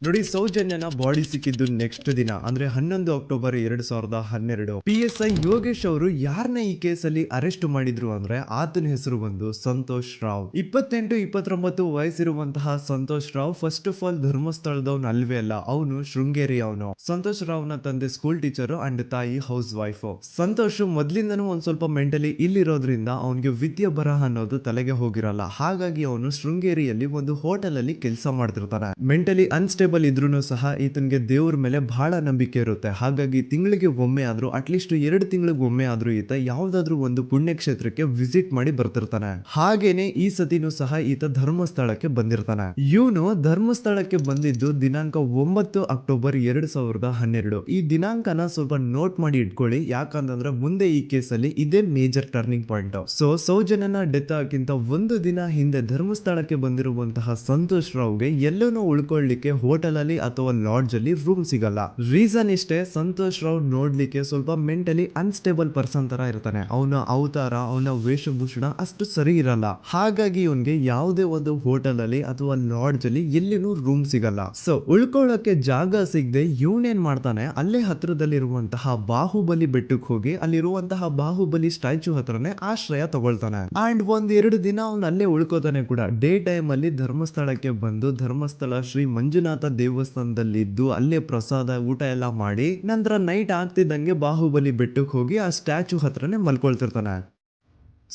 ನೋಡಿ, ಸೌಜನ್ಯನ ಬಾಡಿ ಸಿಕ್ಕಿದ್ದು ನೆಕ್ಸ್ಟ್ ದಿನ ಅಂದ್ರೆ 11 ಅಕ್ಟೋಬರ್ 2012. PSI ಯೋಗೇಶ್ ಅವರು ಯಾರನ್ನ ಈ ಕೇಸಲ್ಲಿ ಅರೆಸ್ಟ್ ಮಾಡಿದ್ರು ಅಂದ್ರೆ ಆತನ ಹೆಸರು ಬಂದು ಸಂತೋಷ್ ರಾವ್. 28-29 ವಯಸ್ಸಿರುವಂತಹ Santosh Rao first of all ಧರ್ಮಸ್ಥಳದವನು ಅಲ್ವೇ ಅಲ್ಲ, ಅವನು ಶೃಂಗೇರಿ ಅವನು. ಸಂತೋಷ್ ರಾವ್ ನ ತಂದೆ ಸ್ಕೂಲ್ ಟೀಚರ್ ಅಂಡ್ ತಾಯಿ ಹೌಸ್ ವೈಫ್. ಸಂತೋಷ್ ಮೊದ್ಲಿಂದನೂ ಒಂದ್ ಸ್ವಲ್ಪ ಮೆಂಟಲಿ ಇಲ್ಲಿರೋದ್ರಿಂದ ಅವನಿಗೆ ವಿದ್ಯೆ ಬರಹ ಅನ್ನೋದು ತಲೆಗೆ ಹೋಗಿರಲ್ಲ. ಹಾಗಾಗಿ ಅವನು ಶೃಂಗೇರಿಯಲ್ಲಿ ಒಂದು ಹೋಟೆಲ್ ಅಲ್ಲಿ ಕೆಲಸ ಮಾಡ್ತಿರ್ತಾನೆ. ಮೆಂಟಲಿ ಅನ್ಸ್ಟೇಬಲ್ ಇದ್ರೂ ಸಹ ಈತನಿಗೆ ದೇವ್ರ ಮೇಲೆ ಬಹಳ ನಂಬಿಕೆ ಇರುತ್ತೆ. ಹಾಗಾಗಿ ತಿಂಗಳಿಗೆ ಒಮ್ಮೆ ಆದ್ರೂ, ಅಟ್ಲೀಸ್ಟ್ 2 ತಿಂಗಳಿಗೆ ಒಮ್ಮೆ ಆದ್ರೂ ಈತ ಯಾವ್ದಾದ್ರು ಒಂದು ಪುಣ್ಯಕ್ಷೇತ್ರಕ್ಕೆ ವಿಸಿಟ್ ಮಾಡಿ ಬರ್ತಿರ್ತಾನೆ. ಹಾಗೇನೆ ಈ ಸತಿನೂ ಸಹ ಈತ ಧರ್ಮಸ್ಥಳಕ್ಕೆ ಬಂದಿರ್ತಾನೆ. ಇವನು ಧರ್ಮಸ್ಥಳಕ್ಕೆ ಬಂದಿದ್ದು ದಿನಾಂಕ 9 ಅಕ್ಟೋಬರ್ 2012. ಈ ದಿನಾಂಕನ ಸ್ವಲ್ಪ ನೋಟ್ ಮಾಡಿ ಇಟ್ಕೊಳ್ಳಿ, ಯಾಕಂತಂದ್ರೆ ಮುಂದೆ ಈ ಕೇಸಲ್ಲಿ ಇದೇ ಮೇಜರ್ ಟರ್ನಿಂಗ್ ಪಾಯಿಂಟ್. ಸೊ ಸೌಜನ್ಯನ ಡೆತ್ ಆಗಿಂತ ಒಂದು ದಿನ ಹಿಂದೆ ಧರ್ಮಸ್ಥಳಕ್ಕೆ ಬಂದಿರುವಂತಹ ಸಂತೋಷ್ ರಾವ್ಗೆ ಎಲ್ಲನೂ ಉಳ್ಕೊಳ್ಳಿಕ್ಕೆ ಹೋಟೆಲ್ ಅಲ್ಲಿ ಅಥವಾ ಲಾಡ್ಜ್ ಅಲ್ಲಿ ರೂಮ್ ಸಿಗಲ್ಲ. ರೀಸನ್ ಇಷ್ಟೇ, ಸಂತೋಷ್ ರಾವ್ ನೋಡ್ಲಿಕ್ಕೆ ಸ್ವಲ್ಪ ಮೆಂಟಲಿ ಅನ್ಸ್ಟೇಬಲ್ ಪರ್ಸನ್ ತರ ಇರ್ತಾನೆ. ಅವನ ಅವತಾರ, ಅವನ ವೇಷಭೂಷಣ ಅಷ್ಟು ಸರಿ ಇರಲ್ಲ. ಹಾಗಾಗಿ ಇವನ್ಗೆ ಯಾವುದೇ ಒಂದು ಹೋಟೆಲ್ ಅಲ್ಲಿ ಅಥವಾ ಲಾಡ್ಜ್ ಅಲ್ಲಿ ಎಲ್ಲಿನೂ ರೂಮ್ ಸಿಗಲ್ಲ. ಸೊ ಉಳ್ಕೊಳ್ಳೋಕೆ ಜಾಗ ಸಿಗದೆ ಇವನೇನ್ ಮಾಡ್ತಾನೆ, ಅಲ್ಲೇ ಹತ್ರದಲ್ಲಿರುವಂತಹ ಬಾಹುಬಲಿ ಬೆಟ್ಟಕ್ಕೆ ಹೋಗಿ ಅಲ್ಲಿರುವಂತಹ ಬಾಹುಬಲಿ ಸ್ಟ್ಯಾಚ್ಯೂ ಹತ್ರನೇ ಆಶ್ರಯ ತಗೊಳ್ತಾನೆ. ಅಂಡ್ 1-2 ದಿನ ಅವನು ಅಲ್ಲೇ ಉಳ್ಕೋತಾನೆ ಕೂಡ. ಡೇ ಟೈಮ್ ಅಲ್ಲಿ ಧರ್ಮಸ್ಥಳಕ್ಕೆ ಬಂದು ಧರ್ಮಸ್ಥಳ ಶ್ರೀ ಮಂಜುನಾಥ ದೇವಸ್ಥಾನದಲ್ಲಿ ಇದ್ದು ಅಲ್ಲೇ ಪ್ರಸಾದ ಊಟ ಎಲ್ಲ ಮಾಡಿ ನಂತರ ನೈಟ್ ಆಗ್ತಿದ್ದಂಗೆ ಬಾಹುಬಲಿ ಬೆಟ್ಟಕ್ಕೆ ಹೋಗಿ ಆ ಸ್ಟ್ಯಾಚ್ಯೂ ಹತ್ರನೇ ಮಲ್ಕೊಳ್ತಿರ್ತಾನೆ.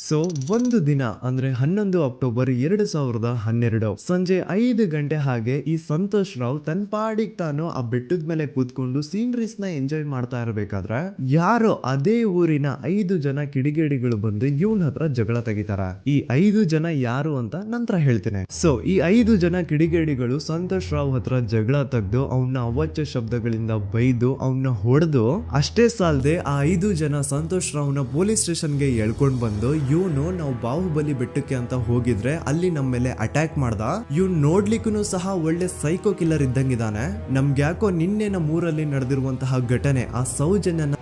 ಸೊ ಒಂದು ದಿನ ಅಂದ್ರೆ 11 ಅಕ್ಟೋಬರ್ 2012 ಸಂಜೆ 5 ಗಂಟೆ ಹಾಗೆ ಈ ಸಂತೋಷ್ ರಾವ್ ತನ್ನ ಪಾಡಿಗೆ ತಾನು ಆ ಬೆಟ್ಟದ ಮೇಲೆ ಕೂತ್ಕೊಂಡು ಸೀನರೀಸ್ ನ ಎಂಜಾಯ್ ಮಾಡ್ತಾ ಇರಬೇಕಾದ್ರೆ ಯಾರೋ ಅದೇ ಊರಿನ 5 ಜನ ಕಿಡಿಗೇಡಿಗಳು ಬಂದು ಇವನ ಹತ್ರ ಜಗಳ ತೆಗಿತಾರ. ಈ 5 ಜನ ಯಾರು ಅಂತ ನಂತರ ಹೇಳ್ತೇನೆ. ಸೊ ಈ 5 ಜನ ಕಿಡಿಗೇಡಿಗಳು ಸಂತೋಷ್ ರಾವ್ ಹತ್ರ ಜಗಳ ತೆಗೆದು ಅವನ ಅವಾಚ್ಯ ಶಬ್ದಗಳಿಂದ ಬೈದು ಅವನ್ನ ಹೊಡೆದು, ಅಷ್ಟೇ ಸಾಲದೆ ಆ 5 ಜನ ಸಂತೋಷ್ ರಾವ್ನ ಪೊಲೀಸ್ ಸ್ಟೇಷನ್ಗೆ ಎಳ್ಕೊಂಡ್ ಬಂದು ಇವನು ನಾವು ಬಾಹುಬಲಿ ಬೆಟ್ಟಕ್ಕೆ ಅಂತ ಹೋಗಿದ್ರೆ ಅಲ್ಲಿ ನಮ್ಮ ಮೇಲೆ ಅಟ್ಯಾಕ್ ಮಾಡ್ದ, ಇವ್ನು ನೋಡ್ಲಿಕ್ಕೂ ಸಹ ಒಳ್ಳೆ ಸೈಕೋ ಕಿಲ್ಲರ್ ಇದ್ದಂಗಿದಾನೆ, ನಮ್ಗೆ ಯಾಕೋ ನಿನ್ನೆ ನಮ್ಮ ಊರಲ್ಲಿ ನಡೆದಿರುವಂತಹ ಘಟನೆ ಆ ಸೌಜನ್ಯನ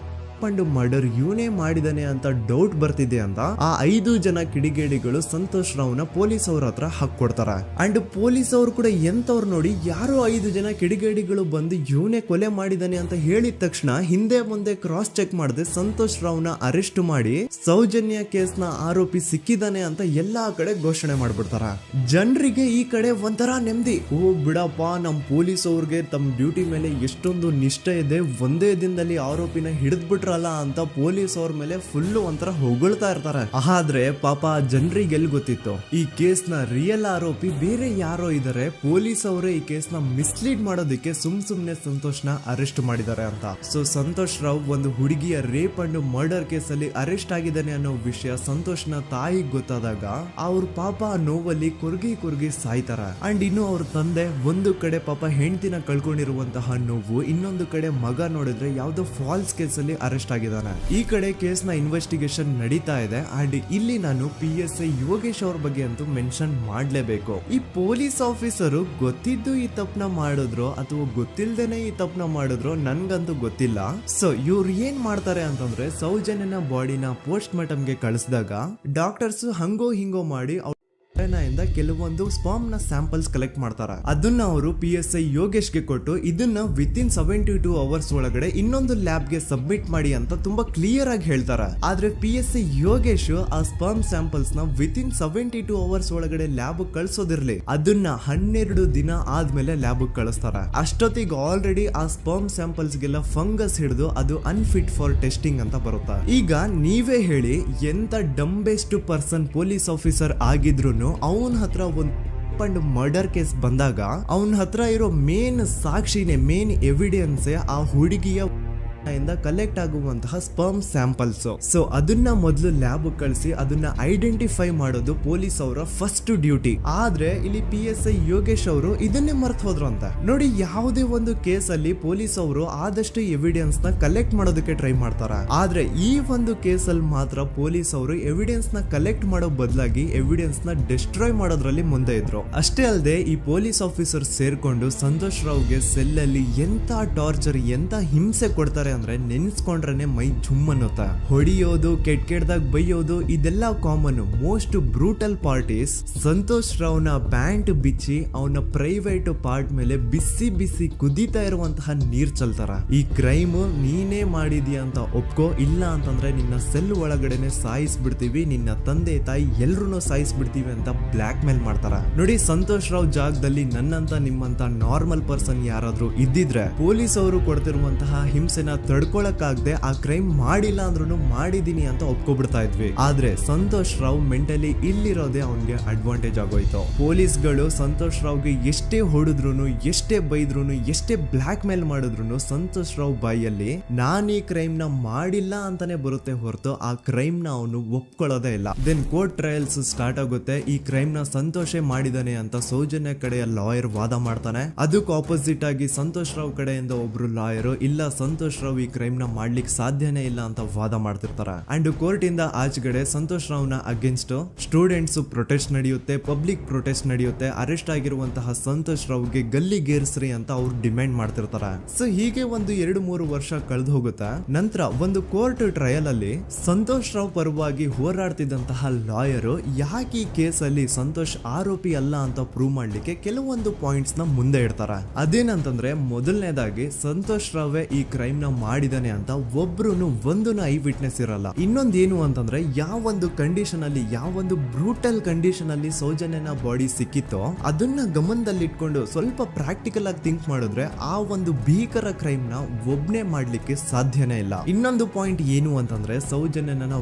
ಮರ್ಡರ್ ಇವನೇ ಮಾಡಿದಾನೆ ಅಂತ ಡೌಟ್ ಬರ್ತಿದೆ ಅಂತ ಆ 5 ಜನ ಕಿಡಿಗೇಡಿಗಳು ಸಂತೋಷ್ ರಾವ್ನ ಪೊಲೀಸ್ ಅವ್ರ ಹತ್ರ ಹಾಕೊಡ್ತಾರ. ಅಂಡ್ ಪೊಲೀಸ್ ಅವರು ಕೂಡ ಎಂತವ್ರು ನೋಡಿ, ಯಾರೋ 5 ಜನ ಕಿಡಿಗೇಡಿಗಳು ಬಂದು ಇವನೇ ಕೊಲೆ ಮಾಡಿದಾನೆ ಅಂತ ಹೇಳಿದ ತಕ್ಷಣ ಹಿಂದೆ ಮುಂದೆ ಕ್ರಾಸ್ ಚೆಕ್ ಮಾಡದೆ ಸಂತೋಷ್ ರಾವ್ನ ಅರೆಸ್ಟ್ ಮಾಡಿ ಸೌಜನ್ಯ ಕೇಸ್ ನ ಆರೋಪಿ ಸಿಕ್ಕಿದಾನೆ ಅಂತ ಎಲ್ಲಾ ಕಡೆ ಘೋಷಣೆ ಮಾಡ್ಬಿಡ್ತಾರ. ಜನರಿಗೆ ಈ ಕಡೆ ಒಂಥರ ನೆಮ್ಮದಿ, ಓ ಬಿಡಪ್ಪ ನಮ್ ಪೊಲೀಸ್ ಅವ್ರಿಗೆ ತಮ್ಮ ಡ್ಯೂಟಿ ಮೇಲೆ ಎಷ್ಟೊಂದು ನಿಷ್ಠೆ ಇದೆ, ಒಂದೇ ದಿನದಲ್ಲಿ ಆರೋಪಿನ ಹಿಡಿದ್ಬಿಟ್ರ ಅಂತ ಪೊಲೀಸ್ ಅವ್ರ ಮೇಲೆ ಫುಲ್ ಒಂಥರ ಹೊಗಳ್ತಾ ಇರ್ತಾರೆ. ಆದ್ರೆ ಪಾಪ ಜನರಿಗೆ ಎಲ್ಲಿ ಗೊತ್ತಿತ್ತು ಈ ಕೇಸ್ ನ ರಿಯಲ್ ಆರೋಪಿ ಬೇರೆ ಯಾರೋ ಇದಾರೆ, ಪೊಲೀಸ್ ಅವರೇ ಈ ಕೇಸ್ ನ ಮಿಸ್ಲೀಡ್ ಮಾಡೋದಕ್ಕೆ ಸುಮ್ನೆ ಸಂತೋಷ್ನ ಅರೆಸ್ಟ್ ಮಾಡಿದ್ದಾರೆ ಅಂತ. ಸೊ ಸಂತೋಷ್ ರಾವ್ ಒಂದು ಹುಡುಗಿಯ ರೇಪ್ ಅಂಡ್ ಮರ್ಡರ್ ಕೇಸ್ ಅಲ್ಲಿ ಅರೆಸ್ಟ್ ಆಗಿದ್ದಾನೆ ಅನ್ನೋ ವಿಷಯ ಸಂತೋಷ್ನ ತಾಯಿಗೆ ಗೊತ್ತಾದಾಗ ಅವ್ರ ಪಾಪ ನೋವಲ್ಲಿ ಕುರ್ಗಿ ಸಾಯ್ತಾರ. ಅಂಡ್ ಇನ್ನು ಅವ್ರ ತಂದೆ ಒಂದು ಕಡೆ ಪಾಪ ಹೆಂಡತಿನ ಕಳ್ಕೊಂಡಿರುವಂತಹ ನೋವು, ಇನ್ನೊಂದು ಕಡೆ ಮಗ ನೋಡಿದ್ರೆ ಯಾವ್ದೋ ಫಾಲ್ಸ್ ಕೇಸ್ ಅಲ್ಲಿ ಅರೆಸ್ಟ್ ಆಗಿದ್ದಾನೆ. ಈ ಕಡೆ ಕೇಸ್ ನ ಇನ್ವೆಸ್ಟಿಗೇಷನ್ ನಡೀತಾ ಇದೆ. ಅಂಡ್ ಇಲ್ಲಿ ನಾನು PSI ಯೋಗೇಶ್ ಅವ್ರ ಬಗ್ಗೆ ಅಂತೂ ಮೆನ್ಷನ್ ಮಾಡ್ಲೇಬೇಕು. ಈ ಪೊಲೀಸ್ ಆಫೀಸರು ಗೊತ್ತಿದ್ದು ಈ ತಪ್ಪನ ಮಾಡಿದ್ರು ಅಥವಾ ಗೊತ್ತಿಲ್ದೇನೆ ಈ ತಪ್ಪನ ಮಾಡಿದ್ರು ನನ್ಗಂತೂ ಗೊತ್ತಿಲ್ಲ. ಸೊ ಇವ್ರು ಏನ್ ಮಾಡ್ತಾರೆ ಅಂತಂದ್ರೆ, ಸೌಜನ್ಯನ ಬಾಡಿನ ಪೋಸ್ಟ್ ಮಾರ್ಟಮ್ಗೆ ಕಳಿಸಿದಾಗ ಡಾಕ್ಟರ್ಸ್ ಹಂಗೋ ಹಿಂಗೋ ಮಾಡಿ ಇಂದ ಕೆಲವೊಂದು ಸ್ಪರ್ಮ್ ನ ಸ್ಯಾಂಪಲ್ಸ್ ಕಲೆಕ್ಟ್ ಮಾಡ್ತಾರೆ. ಅದನ್ನ ಅವರು PSI ಯೋಗೇಶ್ಗೆ ಕೊಟ್ಟು ಇದನ್ನ ವಿತಿನ್ 72 ಅವರ್ಸ್ ಒಳಗಡೆ ಇನ್ನೊಂದು ಲ್ಯಾಬ್ ಗೆ ಸಬ್ಮಿಟ್ ಮಾಡಿ ಅಂತ ತುಂಬಾ ಕ್ಲಿಯರ್ ಆಗಿ ಹೇಳ್ತಾರೆ. ಆದ್ರೆ PSI ಯೋಗೇಶ್ ಆ ಸ್ಪರ್ಮ್ ಸ್ಯಾಂಪಲ್ಸ್ ನ ವಿತಿನ್ 72 ಅವರ್ಸ್ ಒಳಗಡೆ ಲ್ಯಾಬ್ ಕಳ್ಸೋದಿರ್ಲಿ, ಅದನ್ನ 12 ದಿನ ಆದ್ಮೇಲೆ ಲ್ಯಾಬ್ ಕಳಿಸ್ತಾರೆ. ಅಷ್ಟೊತ್ತಿಗೆ ಆಲ್ರೆಡಿ ಆ ಸ್ಪರ್ಮ್ ಸ್ಯಾಂಪಲ್ಸ್ ಗೆಲ್ಲ ಫಂಗಸ್ ಹಿಡಿದು ಅದು ಅನ್ಫಿಟ್ ಫಾರ್ ಟೆಸ್ಟಿಂಗ್ ಅಂತ ಬರುತ್ತೆ. ಈಗ ನೀವೇ ಹೇಳಿ, ಎಂತ ಡಂಬೆಸ್ಟ್ ಪರ್ಸನ್ ಪೊಲೀಸ್ ಆಫೀಸರ್ ಆಗಿದ್ರು ಅವನ ಹತ್ರ ಒಂದು ಮರ್ಡರ್ ಕೇಸ್ ಬಂದಾಗ ಅವನ ಹತ್ರ ಇರೋ ಮೇನ್ ಸಾಕ್ಷಿನೇ, ಮೇನ್ ಎವಿಡೆನ್ಸ್ ಆ ಹುಡುಗಿಯ ಇಂದ ಕಲೆಕ್ಟ್ ಆಗುವಂತಹ ಸ್ಪರ್ಮ್ ಸ್ಯಾಂಪಲ್ಸ್. ಸೊ ಅದನ್ನ ಮೊದಲು ಲ್ಯಾಬ್ ಕಳಿಸಿ ಅದನ್ನ ಐಡೆಂಟಿಫೈ ಮಾಡೋದು ಪೊಲೀಸ್ ಅವರ ಫಸ್ಟ್ ಡ್ಯೂಟಿ. ಆದ್ರೆ ಇಲ್ಲಿ PSI ಯೋಗೇಶ್ ಅವರು ಇದನ್ನೇ ಮರ್ತು ಹೋದ್ರು ಅಂತ ನೋಡಿ. ಯಾವುದೇ ಒಂದು ಕೇಸ್ ಅಲ್ಲಿ ಪೊಲೀಸ್ ಅವರು ಆದಷ್ಟು ಎವಿಡೆನ್ಸ್ ನ ಕಲೆಕ್ಟ್ ಮಾಡೋದಕ್ಕೆ ಟ್ರೈ ಮಾಡ್ತಾರೆ. ಆದ್ರೆ ಈ ಒಂದು ಕೇಸ್ ಅಲ್ಲಿ ಮಾತ್ರ ಪೊಲೀಸ್ ಅವರು ಎವಿಡೆನ್ಸ್ ನ ಕಲೆಕ್ಟ್ ಮಾಡೋ ಬದಲಾಗಿ ಎವಿಡೆನ್ಸ್ ನ ಡಿಸ್ಟ್ರಾಯ್ ಮಾಡೋದ್ರಲ್ಲಿ ಮುಂದೆ ಇದ್ರು. ಅಷ್ಟೇ ಅಲ್ಲದೆ ಈ ಪೊಲೀಸ್ ಆಫೀಸರ್ ಸೇರ್ಕೊಂಡು ಸಂತೋಷ್ ರಾವ್ಗೆ ಸೆಲ್ ಅಲ್ಲಿ ಎಂತ ಟಾರ್ಚರ್, ಎಂತ ಹಿಂಸೆ ಕೊಡ್ತಾರೆ ಅಂದ್ರೆ ನೆನ್ಸ್ಕೊಂಡ್ರೆ ಮೈ ಜುಮ್ ಅನ್ನುತ್ತ. ಹೊಡಿಯೋದು, ಕೆಟ್ಟದಾಗ ಬೈಯೋದು ಇದೆಲ್ಲ common. Most brutal parties Santosh ರಾವ್ನ ಪ್ಯಾಂಟ್ ಬಿಚ್ಚಿ ಅವನ ಪ್ರೈವೇಟ್ ಪಾರ್ಟ್ ಮೇಲೆ ಬಿಸಿ ಬಿಸಿ ಕುದೀತಾ ಇರುವಂತಹ ನೀರ್ ಚಲ್ತಾರ. ಈ ಕ್ರೈಮ್ ನೀನೇ ಮಾಡಿದ್ಯಾ ಅಂತ ಒಪ್ಕೋ, ಇಲ್ಲ ಅಂತಂದ್ರೆ ನಿನ್ನ ಸೆಲ್ ಒಳಗಡೆನೆ ಸಾಯಿಸ್ಬಿಡ್ತೀವಿ, ನಿನ್ನ ತಂದೆ ತಾಯಿ ಎಲ್ರು ಸಾಯಿಸ್ಬಿಡ್ತೀವಿ ಅಂತ ಬ್ಲಾಕ್ ಮೇಲ್ ಮಾಡ್ತಾರ. ನೋಡಿ, ಸಂತೋಷ್ ರಾವ್ ಜಾಗದಲ್ಲಿ ನನ್ನಂತ ನಿಮ್ಮಂತ ನಾರ್ಮಲ್ ಪರ್ಸನ್ ಯಾರಾದ್ರೂ ಇದ್ದಿದ್ರೆ ಪೊಲೀಸ್ ಅವರು ಕೊಡ್ತಿರುವಂತಹ ಹಿಂಸೆನ ತಡ್ಕೊಳಕ್ಕಾಗದೆ ಆ ಕ್ರೈಮ್ ಮಾಡಿಲ್ಲ ಅಂದ್ರೂ ಮಾಡಿದೀನಿ ಅಂತ ಒಪ್ಕೊಬಿಡ್ತಾ ಇದ್ವಿ. ಆದ್ರೆ ಸಂತೋಷ್ ರಾವ್ ಮೆಂಟಲಿ ಇಲ್ಲಿರೋದೇ ಅವನ್ಗೆ ಅಡ್ವಾಂಟೇಜ್ ಆಗೋಯ್ತು. ಪೊಲೀಸ್ಗಳು ಸಂತೋಷ್ ರಾವ್ಗೆ ಎಷ್ಟೇ ಹೊಡೆದ್ರು, ಎಷ್ಟೇ ಬೈದ್ರು, ಎಷ್ಟೇ ಬ್ಲಾಕ್ ಮೇಲ್ ಮಾಡಿದ್ರು ಸಂತೋಷ್ ರಾವ್ ಬಾಯಲ್ಲಿ ನಾನ್ ಈ ಕ್ರೈಮ್ ನ ಮಾಡಿಲ್ಲ ಅಂತಾನೆ ಬರುತ್ತೆ ಹೊರತು ಆ ಕ್ರೈಮ್ ನ ಅವನು ಒಪ್ಕೊಳ್ಳೋದೇ ಇಲ್ಲ. ದೆನ್ ಕೋರ್ಟ್ ಟ್ರಯಲ್ಸ್ ಸ್ಟಾರ್ಟ್ ಆಗುತ್ತೆ. ಈ ಕ್ರೈಮ್ ನ ಸಂತೋಷೇ ಮಾಡಿದಾನೆ ಅಂತ ಸೌಜನ್ಯ ಕಡೆಯ ಲಾಯರ್ ವಾದ ಮಾಡ್ತಾನೆ. ಅದಕ್ಕೆ ಆಪೋಸಿಟ್ ಆಗಿ ಸಂತೋಷ್ ರಾವ್ ಕಡೆಯಿಂದ ಒಬ್ರು ಲಾಯರ್ ಇಲ್ಲ, ಸಂತೋಷ್ ರಾವ್ ಈ ಕ್ರೈಮ್ ನ ಮಾಡ್ಲಿಕ್ಕೆ ಸಾಧ್ಯನೇ ಇಲ್ಲ ಅಂತ ವಾದ ಮಾಡ್ತಿರ್ತಾರೆ. ಅಂಡ್ ಕೋರ್ಟ್ ಇಂದ ಆಚೆಗಡೆ ಸಂತೋಷ್ ರಾವ್ ನ ಅಗೇನ್ಸ್ಟ್ ಸ್ಟೂಡೆಂಟ್ಸ್ ಪ್ರೊಟೆಸ್ಟ್ ನಡೆಯುತ್ತೆ, ಪಬ್ಲಿಕ್ ಪ್ರೊಟೆಸ್ಟ್ ನಡೆಯುತ್ತೆ. ಅರೆಸ್ಟ್ ಆಗಿರುವಂತಹ ಸಂತೋಷ್ ರಾವ್ಗೆ ಗಲ್ಲಿಗೇರಿಸ್ರಿ ಅಂತ ಅವ್ರು ಡಿಮ್ಯಾಂಡ್ ಮಾಡ್ತಿರ್ತಾರೆ. ಸೊ ಹೀಗೆ ಒಂದು 2-3 ವರ್ಷ ಕಳೆದು ಹೋಗುತ್ತೆ. ನಂತರ ಒಂದು ಕೋರ್ಟ್ ಟ್ರಯಲ್ ಅಲ್ಲಿ ಸಂತೋಷ್ ರಾವ್ ಪರವಾಗಿ ಹೋರಾಡ್ತಿದ್ದಂತಹ ಲಾಯರ್ ಯಾಕೆ ಈ ಕೇಸ್ ಅಲ್ಲಿ ಸಂತೋಷ್ ಆರೋಪಿ ಅಲ್ಲ ಅಂತ ಪ್ರೂವ್ ಮಾಡ್ಲಿಕ್ಕೆ ಕೆಲವೊಂದು ಪಾಯಿಂಟ್ಸ್ ನ ಮುಂದೆ ಇಡ್ತಾರೆ. ಅದೇನಂತಂದ್ರೆ ಮೊದಲನೇದಾಗಿ ಸಂತೋಷ್ ರಾವ್ ಈ ಕ್ರೈಮ್ ನ ಮಾಡಿದಾನೆ ಅಂತ ಒಂದು ಐ ವಿಟ್ನೆಸ್ ಇರಲ್ಲ. ಇನ್ನೊಂದೇನು ಅಂತಂದ್ರೆ ಯಾವೊಂದು ಕಂಡೀಷನ್ ಅಲ್ಲಿ, ಯಾವೊಂದು ಬ್ರೂಟಲ್ ಕಂಡೀಷನ್ ಅಲ್ಲಿ ಸೌಜನ್ಯನ ಬಾಡಿ ಸಿಕ್ಕಿತ್ತೋ ಅದನ್ನ ಗಮನದಲ್ಲಿ ಇಟ್ಕೊಂಡು ಸ್ವಲ್ಪ ಪ್ರಾಕ್ಟಿಕಲ್ ಆಗಿ ಥಿಂಕ್ ಮಾಡಿದ್ರೆ ಆ ಒಂದು ಭೀಕರ ಕ್ರೈಮ್ ನ ಒಬ್ನೇ ಮಾಡ್ಲಿಕ್ಕೆ ಸಾಧ್ಯನೇ ಇಲ್ಲ. ಇನ್ನೊಂದು ಪಾಯಿಂಟ್ ಏನು ಅಂತಂದ್ರೆ ಸೌಜನ್ಯನ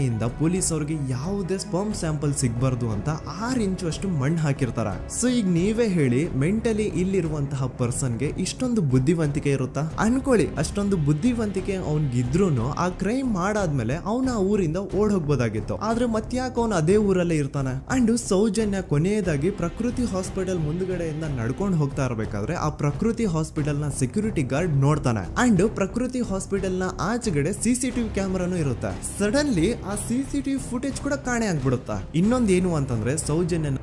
ಇಂದ ಪೊಲೀಸ್ ಅವ್ರಿಗೆ ಯಾವುದೇ ಸ್ಪರ್ಮ್ ಸ್ಯಾಂಪಲ್ ಸಿಗ್ಬಾರ್ದು ಅಂತ 6 ಇಂಚು ಅಷ್ಟು ಮಣ್ಣು ಹಾಕಿರ್ತಾರ. ಸೊ ಈಗ ನೀವೇ ಹೇಳಿ, ಮೆಂಟಲಿ ಇಲ್ಲಿರುವಂತಹ ಪರ್ಸನ್ಗೆ ಇಷ್ಟೊಂದು ಬುದ್ಧಿವಂತಿಕೆ ಇರುತ್ತಾ ಅನ್ಕೊಳ್ಳಿ. ಅಷ್ಟೊಂದು ಬುದ್ಧಿವಂತಿಕೆ ಅವ್ನಿಗಿದ್ರು ಆ ಕ್ರೈಮ್ ಮಾಡಾದ್ಮೇಲೆ ಅವನ ಆ ಊರಿಂದ ಓಡ್ ಹೋಗ್ಬೋದಾಗಿತ್ತು. ಆದ್ರೆ ಮತ್ತ್ಯಾಕೆ ಅವನು ಅದೇ ಊರಲ್ಲೇ ಇರ್ತಾನೆ. ಅಂಡ್ ಸೌಜನ್ಯ ಕೊನೆಯದಾಗಿ ಪ್ರಕೃತಿ ಹಾಸ್ಪಿಟಲ್ ಮುಂದ್ಗಡೆಯಿಂದ ನಡ್ಕೊಂಡು ಹೋಗ್ತಾ ಇರ್ಬೇಕಾದ್ರೆ ಆ ಪ್ರಕೃತಿ ಹಾಸ್ಪಿಟಲ್ ನ ಸೆಕ್ಯೂರಿಟಿ ಗಾರ್ಡ್ ನೋಡ್ತಾನೆ. ಅಂಡ್ ಪ್ರಕೃತಿ ಹಾಸ್ಪಿಟಲ್ ನ ಆಚೆಗಡೆ CCTV ಕ್ಯಾಮರಾನು ಇರುತ್ತೆ. ಸಡನ್ಲಿ ಆ CCTV ಫುಟೇಜ್ ಕೂಡ ಕಾಣೆ ಆಗ್ಬಿಡುತ್ತಾ. ಇನ್ನೊಂದೇನು ಅಂತಂದ್ರೆ ಸೌಜನ್ಯನ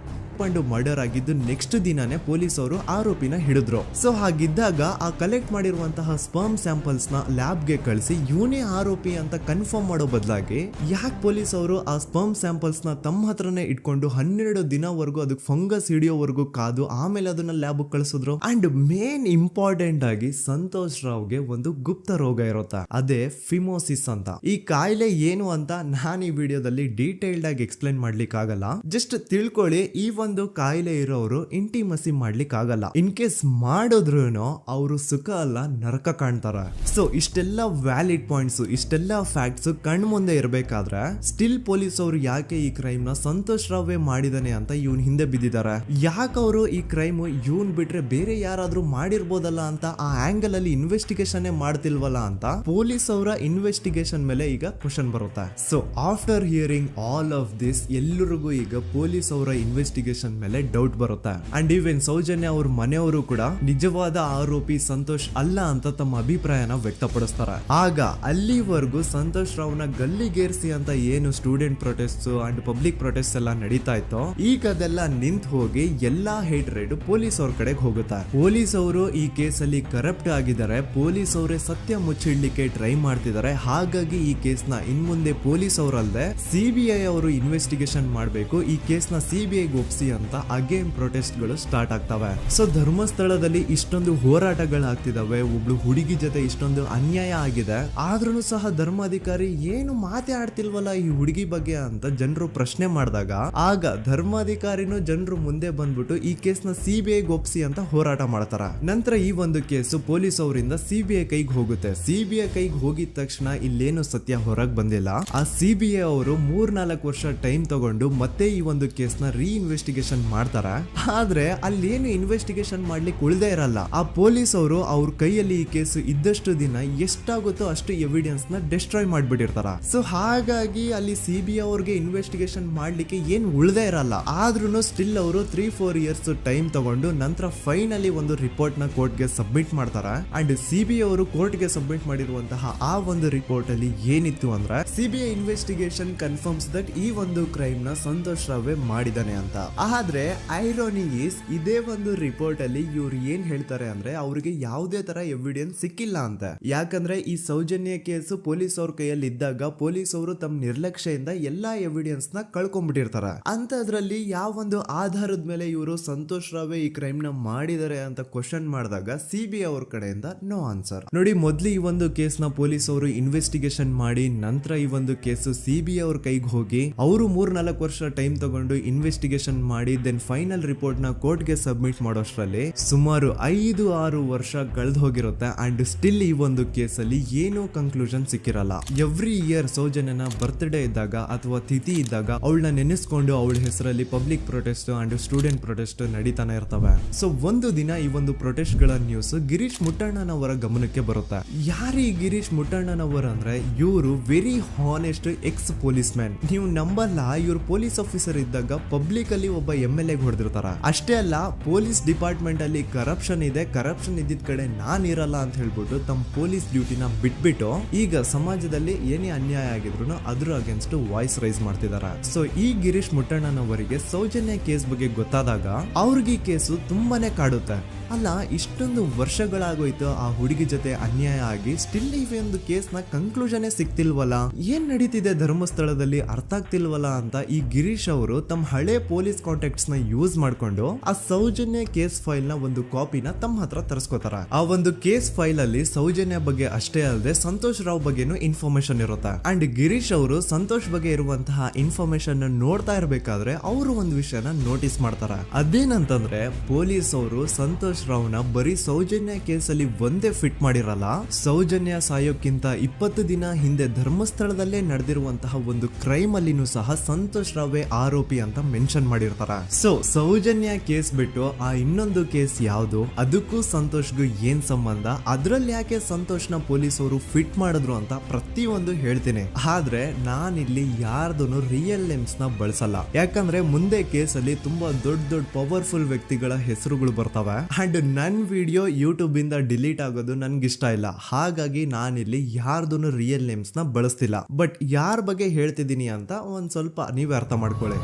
ಮರ್ಡರ್ ಆಗಿದ್ದು ನೆಕ್ಸ್ಟ್ ದಿನಾನೇ ಪೊಲೀಸ್ ಅವರು ಆರೋಪಿನ ಹಿಡಿದ್ರು. ಸೊ ಹಾಗಿದ್ದಾಗ ಆ ಕಲೆಕ್ಟ್ ಮಾಡಿರುವಂತಹ ಸ್ಪರ್ಮ್ ಸ್ಯಾಂಪಲ್ಸ್ ನ ಲ್ಯಾಬ್ ಗೆ ಕಳಿಸಿ ಇವನೇ ಆರೋಪಿ ಅಂತ ಕನ್ಫರ್ಮ್ ಮಾಡೋ ಬದಲಾಗಿ ಯಾಕೆ ಪೊಲೀಸ್ ಅವರು ಆ ಸ್ಪರ್ಮ್ ಸ್ಯಾಂಪಲ್ಸ್ ನ ತಮ್ಮ ಹತ್ರನೇ ಇಟ್ಕೊಂಡು 12 ದಿನವರೆಗೂ ಅದಕ್ಕೆ ಫಂಗಸ್ ಹಿಡಿಯೋವರೆಗೂ ಕಾದು ಆಮೇಲೆ ಅದನ್ನ ಲ್ಯಾಬ್ ಕಳಿಸಿದ್ರು. ಅಂಡ್ ಮೇನ್ ಇಂಪಾರ್ಟೆಂಟ್ ಆಗಿ ಸಂತೋಷ್ ರಾವ್ಗೆ ಒಂದು ಗುಪ್ತ ರೋಗ ಇರುತ್ತೆ, ಅದೇ ಫಿಮೋಸಿಸ್ ಅಂತ. ಈ ಕಾಯಿಲೆ ಏನು ಅಂತ ನಾನು ಈ ವಿಡಿಯೋದಲ್ಲಿ ಡೀಟೇಲ್ಡ್ ಆಗಿ ಎಕ್ಸ್ಪ್ಲೈನ್ ಮಾಡ್ಲಿಕ್ಕೆ ಆಗಲ್ಲ. ಜಸ್ಟ್ ತಿಳ್ಕೊಳ್ಳಿ, ಈ ಒಂದು ಕಾಯಿಲೆ ಇರೋರು ಇಂಟಿಮಸಿ ಮಾಡ್ಲಿಕ್ಕೆ ಆಗಲ್ಲ. ಇನ್ ಕೇಸ್ ಮಾಡಿದ್ರು ಅವರು ಸುಖ ಅಲ್ಲ ನರಕ ಕಾಣ್ತಾರ. ಸೊ ಇಷ್ಟೆಲ್ಲ ವ್ಯಾಲಿಡ್ ಪಾಯಿಂಟ್ಸ್, ಇಷ್ಟೆಲ್ಲ ಫ್ಯಾಕ್ಟ್ಸ್ ಕಣ್ ಮುಂದೆ ಇರ್ಬೇಕಾದ್ರೆ ಸ್ಟಿಲ್ ಪೊಲೀಸ್ ಅವರು ಯಾಕೆ ಈ ಕ್ರೈಮ್ ನ ಸಂತೋಷ್ ರಾವ್ ಮಾಡಿದಾನೆ ಅಂತ ಇವನ್ ಹಿಂದೆ ಬಿದ್ದಿದ್ದಾರೆ. ಯಾಕೆ ಅವರು ಈ ಕ್ರೈಮ್ ಇವನ್ ಬಿಟ್ರೆ ಬೇರೆ ಯಾರಾದ್ರೂ ಮಾಡಿರ್ಬೋದಲ್ಲ ಅಂತ ಆ ಆಂಗಲ್ ಅಲ್ಲಿ ಇನ್ವೆಸ್ಟಿಗೇಷನ್ ಮಾಡ್ತಿಲ್ವಲ್ಲ ಅಂತ ಪೊಲೀಸ್ ಅವರ ಇನ್ವೆಸ್ಟಿಗೇಷನ್ ಮೇಲೆ ಈಗ ಕ್ವಶನ್ ಬರುತ್ತೆ. So after hearing all of this ಎಲ್ಲರಿಗೂ ಈಗ ಪೊಲೀಸ್ ಅವರ ಇನ್ವೆಸ್ಟಿಗೇಷನ್ ಇನ್ವೆಸ್ಟಿಗೇಷನ್ ಮೇಲೆ ಡೌಟ್ ಬರುತ್ತೆ. ಅಂಡ್ ಈವನ್ ಸೌಜನ್ಯ ಅವ್ರ ಮನೆಯವರು ಕೂಡ ನಿಜವಾದ ಆರೋಪಿ ಸಂತೋಷ್ ಅಲ್ಲ ಅಂತ ತಮ್ಮ ಅಭಿಪ್ರಾಯನ ವ್ಯಕ್ತಪಡಿಸ್ತಾರೆ. ಆಗ ಅಲ್ಲಿವರೆಗೂ ಸಂತೋಷ್ ರಾವ್ನ ಗಲ್ಲಿಗೇರಿಸಿ ಅಂತ ಏನು student protest and public protest ಎಲ್ಲ ನಡೀತಾ ಇತ್ತು, ಈಗ ಅದೆಲ್ಲ ನಿಂತ್ ಹೋಗಿ ಎಲ್ಲಾ ಹೇಟ್ ರೇಡ್ ಪೊಲೀಸ್ ಅವ್ರ ಕಡೆಗೆ ಹೋಗುತ್ತೆ. ಪೊಲೀಸ್ ಅವರು ಈ ಕೇಸಲ್ಲಿ ಕರಪ್ಟ್ ಆಗಿದ್ದಾರೆ, ಪೊಲೀಸ್ ಅವರೇ ಸತ್ಯ ಮುಚ್ಚಿಡ್ಲಿಕ್ಕೆ ಟ್ರೈ ಮಾಡ್ತಿದ್ದಾರೆ. ಹಾಗಾಗಿ ಈ ಕೇಸ್ನ ಇನ್ಮುಂದೆ ಪೊಲೀಸ್ ಅವರಲ್ಲದೆ ಸಿಬಿಐ ಅವರು ಇನ್ವೆಸ್ಟಿಗೇಷನ್ ಮಾಡಬೇಕು, ಈ ಕೇಸ್ನ ಸಿಬಿಐಗೆ ಒಪ್ಸಿ ಅಂತ ಅಗೇನ್ ಪ್ರೊಟೆಸ್ಟ್ ಗಳು ಸ್ಟಾರ್ಟ್ ಆಗ್ತವೆ. ಸೊ ಧರ್ಮಸ್ಥಳದಲ್ಲಿ ಇಷ್ಟೊಂದು ಹೋರಾಟಗಳಾಗ್ತಿದಾವೆ, ಒಬ್ಳು ಹುಡುಗಿ ಜೊತೆ ಇಷ್ಟೊಂದು ಅನ್ಯಾಯ ಆಗಿದೆ, ಆದ್ರೂ ಸಹ ಧರ್ಮಾಧಿಕಾರಿ ಏನು ಮಾತೇ ಆಡ್ತಿಲ್ವಲ್ಲ ಈ ಹುಡುಗಿ ಬಗ್ಗೆ ಅಂತ ಜನರು ಪ್ರಶ್ನೆ ಮಾಡಿದಾಗ ಆಗ ಧರ್ಮಾಧಿಕಾರಿನೂ ಜನರು ಮುಂದೆ ಬಂದ್ಬಿಟ್ಟು ಈ ಕೇಸ್ನ ಸಿಬಿಐಗೆ ಒಪ್ಸಿ ಅಂತ ಹೋರಾಟ ಮಾಡ್ತಾರ. ನಂತರ ಈ ಒಂದು ಕೇಸು ಪೊಲೀಸ್ ಅವರಿಂದ ಸಿಬಿಐ ಕೈಗೆ ಹೋಗುತ್ತೆ. ಸಿಬಿಐ ಕೈಗೆ ಹೋಗಿದ ತಕ್ಷಣ ಇಲ್ಲೇನು ಸತ್ಯ ಹೊರಗೆ ಬಂದಿಲ್ಲ. ಆ ಸಿಬಿಐ ಅವರು 3-4 ವರ್ಷ ಟೈಮ್ ತಗೊಂಡು ಮತ್ತೆ ಈ ಒಂದು ಕೇಸ್ನ ಇನ್ವೆಸ್ಟಿಗೇಷನ್ ಮಾಡ್ತಾರೆ. ಆದ್ರೆ ಅಲ್ಲೇನು ಇನ್ವೆಸ್ಟಿಗೇಷನ್ ಮಾಡ್ಲಿಕ್ಕೆ ಉಳ್ದೇ ಇರಲ್ಲ. ಆ ಪೊಲೀಸ್ ಅವರು ಅವ್ರ ಕೈಯಲ್ಲಿ ಈ ಕೇಸು ಇದ್ದಷ್ಟು ದಿನ ಎಷ್ಟಾಗುತ್ತೋ ಅಷ್ಟು ಎವಿಡೆನ್ಸ್ ನ ಡಿಸ್ಟ್ರಾಯ್ ಮಾಡ್ಬಿಟ್ಟಿರ್ತಾರ. ಸೊ ಹಾಗಾಗಿ ಅಲ್ಲಿ ಸಿಬಿಐ ಅವ್ರಿಗೆ ಇನ್ವೆಸ್ಟಿಗೇಷನ್ ಮಾಡ್ಲಿಕ್ಕೆ ಏನ್ ಉಳ್ದೇ ಇರಲ್ಲ. ಆದ್ರೂ ಸ್ಟಿಲ್ ಅವರು 3-4 ಇಯರ್ಸ್ ಟೈಮ್ ತಗೊಂಡು ನಂತರ ಫೈನಲಿ ಒಂದು ರಿಪೋರ್ಟ್ ನ ಕೋರ್ಟ್ ಗೆ ಸಬ್ಮಿಟ್ ಮಾಡ್ತಾರೆ. ಅಂಡ್ ಸಿಬಿಐ ಅವರು ಕೋರ್ಟ್ ಗೆ ಸಬ್ಮಿಟ್ ಮಾಡಿರುವಂತಹ ಆ ಒಂದು ರಿಪೋರ್ಟ್ ಅಲ್ಲಿ ಏನಿತ್ತು ಅಂದ್ರೆ ಸಿಬಿಐ ಇನ್ವೆಸ್ಟಿಗೇಷನ್ ಕನ್ಫರ್ಮ್ಸ್ ದಟ್ ಈ ಒಂದು ಕ್ರೈಮ್ ನ ಸಂತೋಷ್ ರಾವ್ ಮಾಡಿದಾನೆ ಅಂತ. ಆದ್ರೆ ಐರಾನಿ ಈಸ್ ಇದೇ ಒಂದು ರಿಪೋರ್ಟ್ ಅಲ್ಲಿ ಇವ್ರು ಏನ್ ಹೇಳ್ತಾರೆ ಅಂದ್ರೆ ಅವ್ರಿಗೆ ಯಾವುದೇ ತರ ಎವಿಡೆನ್ಸ್ ಸಿಕ್ಕಿಲ್ಲ ಅಂತ. ಯಾಕಂದ್ರೆ ಈ ಸೌಜನ್ಯ ಕೇಸು ಪೊಲೀಸ್ ಅವ್ರ ಕೈಯಲ್ಲಿ ಇದ್ದಾಗ ಪೊಲೀಸ್ ಅವರು ತಮ್ಮ ನಿರ್ಲಕ್ಷ್ಯದಿಂದ ಎಲ್ಲಾ ಎವಿಡೆನ್ಸ್ ನ ಕಳ್ಕೊಂಡ್ಬಿಟ್ಟಿರ್ತಾರೆ. ಅಂತದ್ರಲ್ಲಿ ಯಾವ ಒಂದು ಆಧಾರದ ಮೇಲೆ ಇವರು ಸಂತೋಷ್ ರಾವ್ ಈ ಕ್ರೈಮ್ ನ ಮಾಡಿದ್ದಾರೆ ಅಂತ ಕ್ವಶನ್ ಮಾಡಿದಾಗ ಸಿಬಿಐ ಅವ್ರ ಕಡೆಯಿಂದ ನೋ ಆನ್ಸರ್. ನೋಡಿ, ಮೊದ್ಲು ಈ ಒಂದು ಕೇಸ್ ನ ಪೊಲೀಸ್ ಅವರು ಇನ್ವೆಸ್ಟಿಗೇಷನ್ ಮಾಡಿ ನಂತರ ಈ ಒಂದು ಕೇಸು ಸಿಬಿಐ ಅವ್ರ ಕೈಗೆ ಹೋಗಿ ಅವರು 3-4 ವರ್ಷ ಟೈಮ್ ತಗೊಂಡು ಇನ್ವೆಸ್ಟಿಗೇಷನ್ ಮಾಡಿ ದೆನ್ ಫೈನಲ್ ರಿಪೋರ್ಟ್ ನ ಕೋರ್ಟ್ ಗೆ ಸಬ್ಮಿಟ್ ಮಾಡೋಷ್ಟ್ರಲ್ಲಿ ಸುಮಾರು 5-6 ವರ್ಷ ಕಳೆದು ಹೋಗಿರುತ್ತೆ. ಅಂಡ್ ಸ್ಟಿಲ್ ಈ ಒಂದು ಕೇಸಲ್ಲಿ ಏನೂ ಕನ್ಕ್ಲೂಷನ್ ಸಿಕ್ಕಿರಲ್ಲ. ಎವ್ರಿ ಇಯರ್ ಸೌಜನ್ಯನ ಬರ್ತ್ಡೇ ಇದ್ದಾಗ ಅಥವಾ ತಿಥಿ ಇದ್ದಾಗ ಅವಳನ್ನ ನೆನೆಸ್ಕೊಂಡು ಅವಳ ಹೆಸರಲ್ಲಿ public protest and student protest ನಡೀತಾನೆ ಇರ್ತವೆ. ಸೊ ಒಂದು ದಿನ ಈ ಒಂದು ಪ್ರೊಟೆಸ್ಟ್ ಗಳ ನ್ಯೂಸ್ ಗಿರೀಶ್ ಮುಟ್ಟಣ್ಣನವರ ಗಮನಕ್ಕೆ ಬರುತ್ತೆ. ಯಾರು ಈ ಗಿರೀಶ್ ಮುಟ್ಟಣ್ಣನವರ ಅಂದ್ರೆ ಇವರು very honest X police man. ನೀವು ನಂಬಲ್ಲ, ಇವ್ರು ಪೊಲೀಸ್ ಆಫೀಸರ್ ಇದ್ದಾಗ ಪಬ್ಲಿಕ್ ಅಲ್ಲಿ ಒಬ್ಬ MLA ಹೊಡೆದಿರ್ತಾರ. ಅಷ್ಟೇ ಅಲ್ಲ, ಪೊಲೀಸ್ ಡಿಪಾರ್ಟ್ಮೆಂಟ್ ಅಲ್ಲಿ ಕರಪ್ಷನ್ ಇದೆ, ಕರಪ್ಷನ್ ಇದ್ದಿದ್ ಕಡೆ ನಾನ್ ಇರಲ್ಲ ಅಂತ ಹೇಳ್ಬಿಟ್ಟು ತಮ್ಮ ಪೊಲೀಸ್ ಡ್ಯೂಟಿನ ಬಿಟ್ಬಿಟ್ಟು ಈಗ ಸಮಾಜದಲ್ಲಿ ಏನೇ ಅನ್ಯಾಯ ಆಗಿದ್ರು ಅದ್ರ ಅಗೇನ್ಸ್ಟ್ ವಾಯ್ಸ್ ರೈಸ್ ಮಾಡ್ತಿದಾರೆ. ಸೊ ಈ ಗಿರೀಶ್ ಮುಟ್ಟಣ್ಣನವರಿಗೆ ಸೌಜನ್ಯ ಕೇಸ್ ಬಗ್ಗೆ ಗೊತ್ತಾದಾಗ ಅವ್ರಿಗೆ ಈ ಕೇಸು ತುಂಬಾನೇ ಕಾಡುತ್ತೆ. ಅಲ್ಲ, ಇಷ್ಟೊಂದು ವರ್ಷಗಳಾಗೋಯ್ತು ಆ ಹುಡುಗಿ ಜೊತೆ ಅನ್ಯಾಯ ಆಗಿ, ಸ್ಟಿಲ್ ಈ ಒಂದು ಕೇಸ್ ನ ಕನ್ಕ್ಲೂಷನ್ ಸಿಕ್ತಿಲ್ವಲ್ಲ, ಏನ್ ನಡೀತಿದೆ ಧರ್ಮಸ್ಥಳದಲ್ಲಿ ಅರ್ಥ ಆಗ್ತಿಲ್ವಲ್ಲ ಅಂತ ಈ ಗಿರೀಶ್ ಅವರು ತಮ್ಮ ಹಳೆ ಪೊಲೀಸ್ ಕಾಂಟ್ಯಾಕ್ಟ್ಸ್ ನ ಯೂಸ್ ಮಾಡ್ಕೊಂಡು ಆ ಸೌಜನ್ಯ ಕೇಸ್ ಫೈಲ್ ನ ಒಂದು ಕಾಪಿನ ತಮ್ಮ ಹತ್ರ ತರಿಸ್ಕೋತಾರ. ಆ ಒಂದು ಕೇಸ್ ಫೈಲ್ ಅಲ್ಲಿ ಸೌಜನ್ಯ ಬಗ್ಗೆ ಅಷ್ಟೇ ಅಲ್ಲದೆ ಸಂತೋಷ್ ರಾವ್ ಬಗ್ಗೆನೂ ಇನ್ಫಾರ್ಮೇಶನ್ ಇರುತ್ತೆ. ಅಂಡ್ ಗಿರೀಶ್ ಅವರು ಸಂತೋಷ್ ಬಗ್ಗೆ ಇರುವಂತಹ ಇನ್ಫಾರ್ಮೇಶನ್ ನೋಡ್ತಾ ಇರ್ಬೇಕಾದ್ರೆ ಅವರು ಒಂದು ವಿಷಯನ ನೋಟಿಸ್ ಮಾಡ್ತಾರ. ಅದೇನಂತಂದ್ರೆ ಪೊಲೀಸ್ ಅವರು ಸಂತೋಷ್ ರಾವ್ನ ಬರೀ ಸೌಜನ್ಯ ಕೇಸಲ್ಲಿ ಒಂದೇ ಫಿಟ್ ಮಾಡಿರಲ್ಲ, ಸೌಜನ್ಯ ಸಾಯೋಕ್ಕಿಂತ 20 ದಿನ ಹಿಂದೆ ಧರ್ಮಸ್ಥಳದಲ್ಲೇ ನಡೆದಿರುವಂತಹ ಒಂದು ಕ್ರೈಮ್ ಅಲ್ಲಿನೂ ಸಹ ಸಂತೋಷ್ ರಾವೇ ಆರೋಪಿ ಅಂತ ಮೆನ್ಷನ್ ಮಾಡಿರ್ತಾರ. ಸೊ ಸೌಜನ್ಯ ಕೇಸ್ ಬಿಟ್ಟು ಆ ಇನ್ನೊಂದು ಕೇಸ್ ಯಾವುದು, ಅದಕ್ಕೂ ಸಂತೋಷ್ಗೂ ಏನ್ ಸಂಬಂಧ, ಅದ್ರಲ್ಲಿ ಯಾಕೆ ಸಂತೋಷ್ನ ಪೊಲೀಸ್ ಅವರು ಫಿಟ್ ಮಾಡಿದ್ರು ಅಂತ ಪ್ರತಿಯೊಂದು ಹೇಳ್ತೀನಿ. ಆದ್ರೆ ನಾನಿಲ್ಲಿ ಯಾರ್ದೂ ರಿಯಲ್ ನೇಮ್ಸ್ ನ ಬಳಸಲ್ಲ. ಯಾಕಂದ್ರೆ ಮುಂದೆ ಕೇಸಲ್ಲಿ ತುಂಬಾ ದೊಡ್ಡ ಪವರ್ಫುಲ್ ವ್ಯಕ್ತಿಗಳ ಹೆಸರುಗಳು ಬರ್ತವೆ. ಅಂಡ್ ನನ್ ವಿಡಿಯೋ ಯೂಟ್ಯೂಬ್ ಇಂದ ಡಿಲೀಟ್ ಆಗೋದು ನನ್ಗೆ ಇಷ್ಟ ಇಲ್ಲ. ಹಾಗಾಗಿ ನಾನಿಲ್ಲಿ ಯಾರ್ದು ರಿಯಲ್ ನೇಮ್ಸ್ ನ ಬಳಸ್ತಿಲ್ಲ. ಬಟ್ ಯಾರ ಬಗ್ಗೆ ಹೇಳ್ತಿದ್ದೀನಿ ಅಂತ ಒಂದ್ ಸ್ವಲ್ಪ ನೀವೇ ಅರ್ಥ ಮಾಡ್ಕೊಳ್ಳಿ.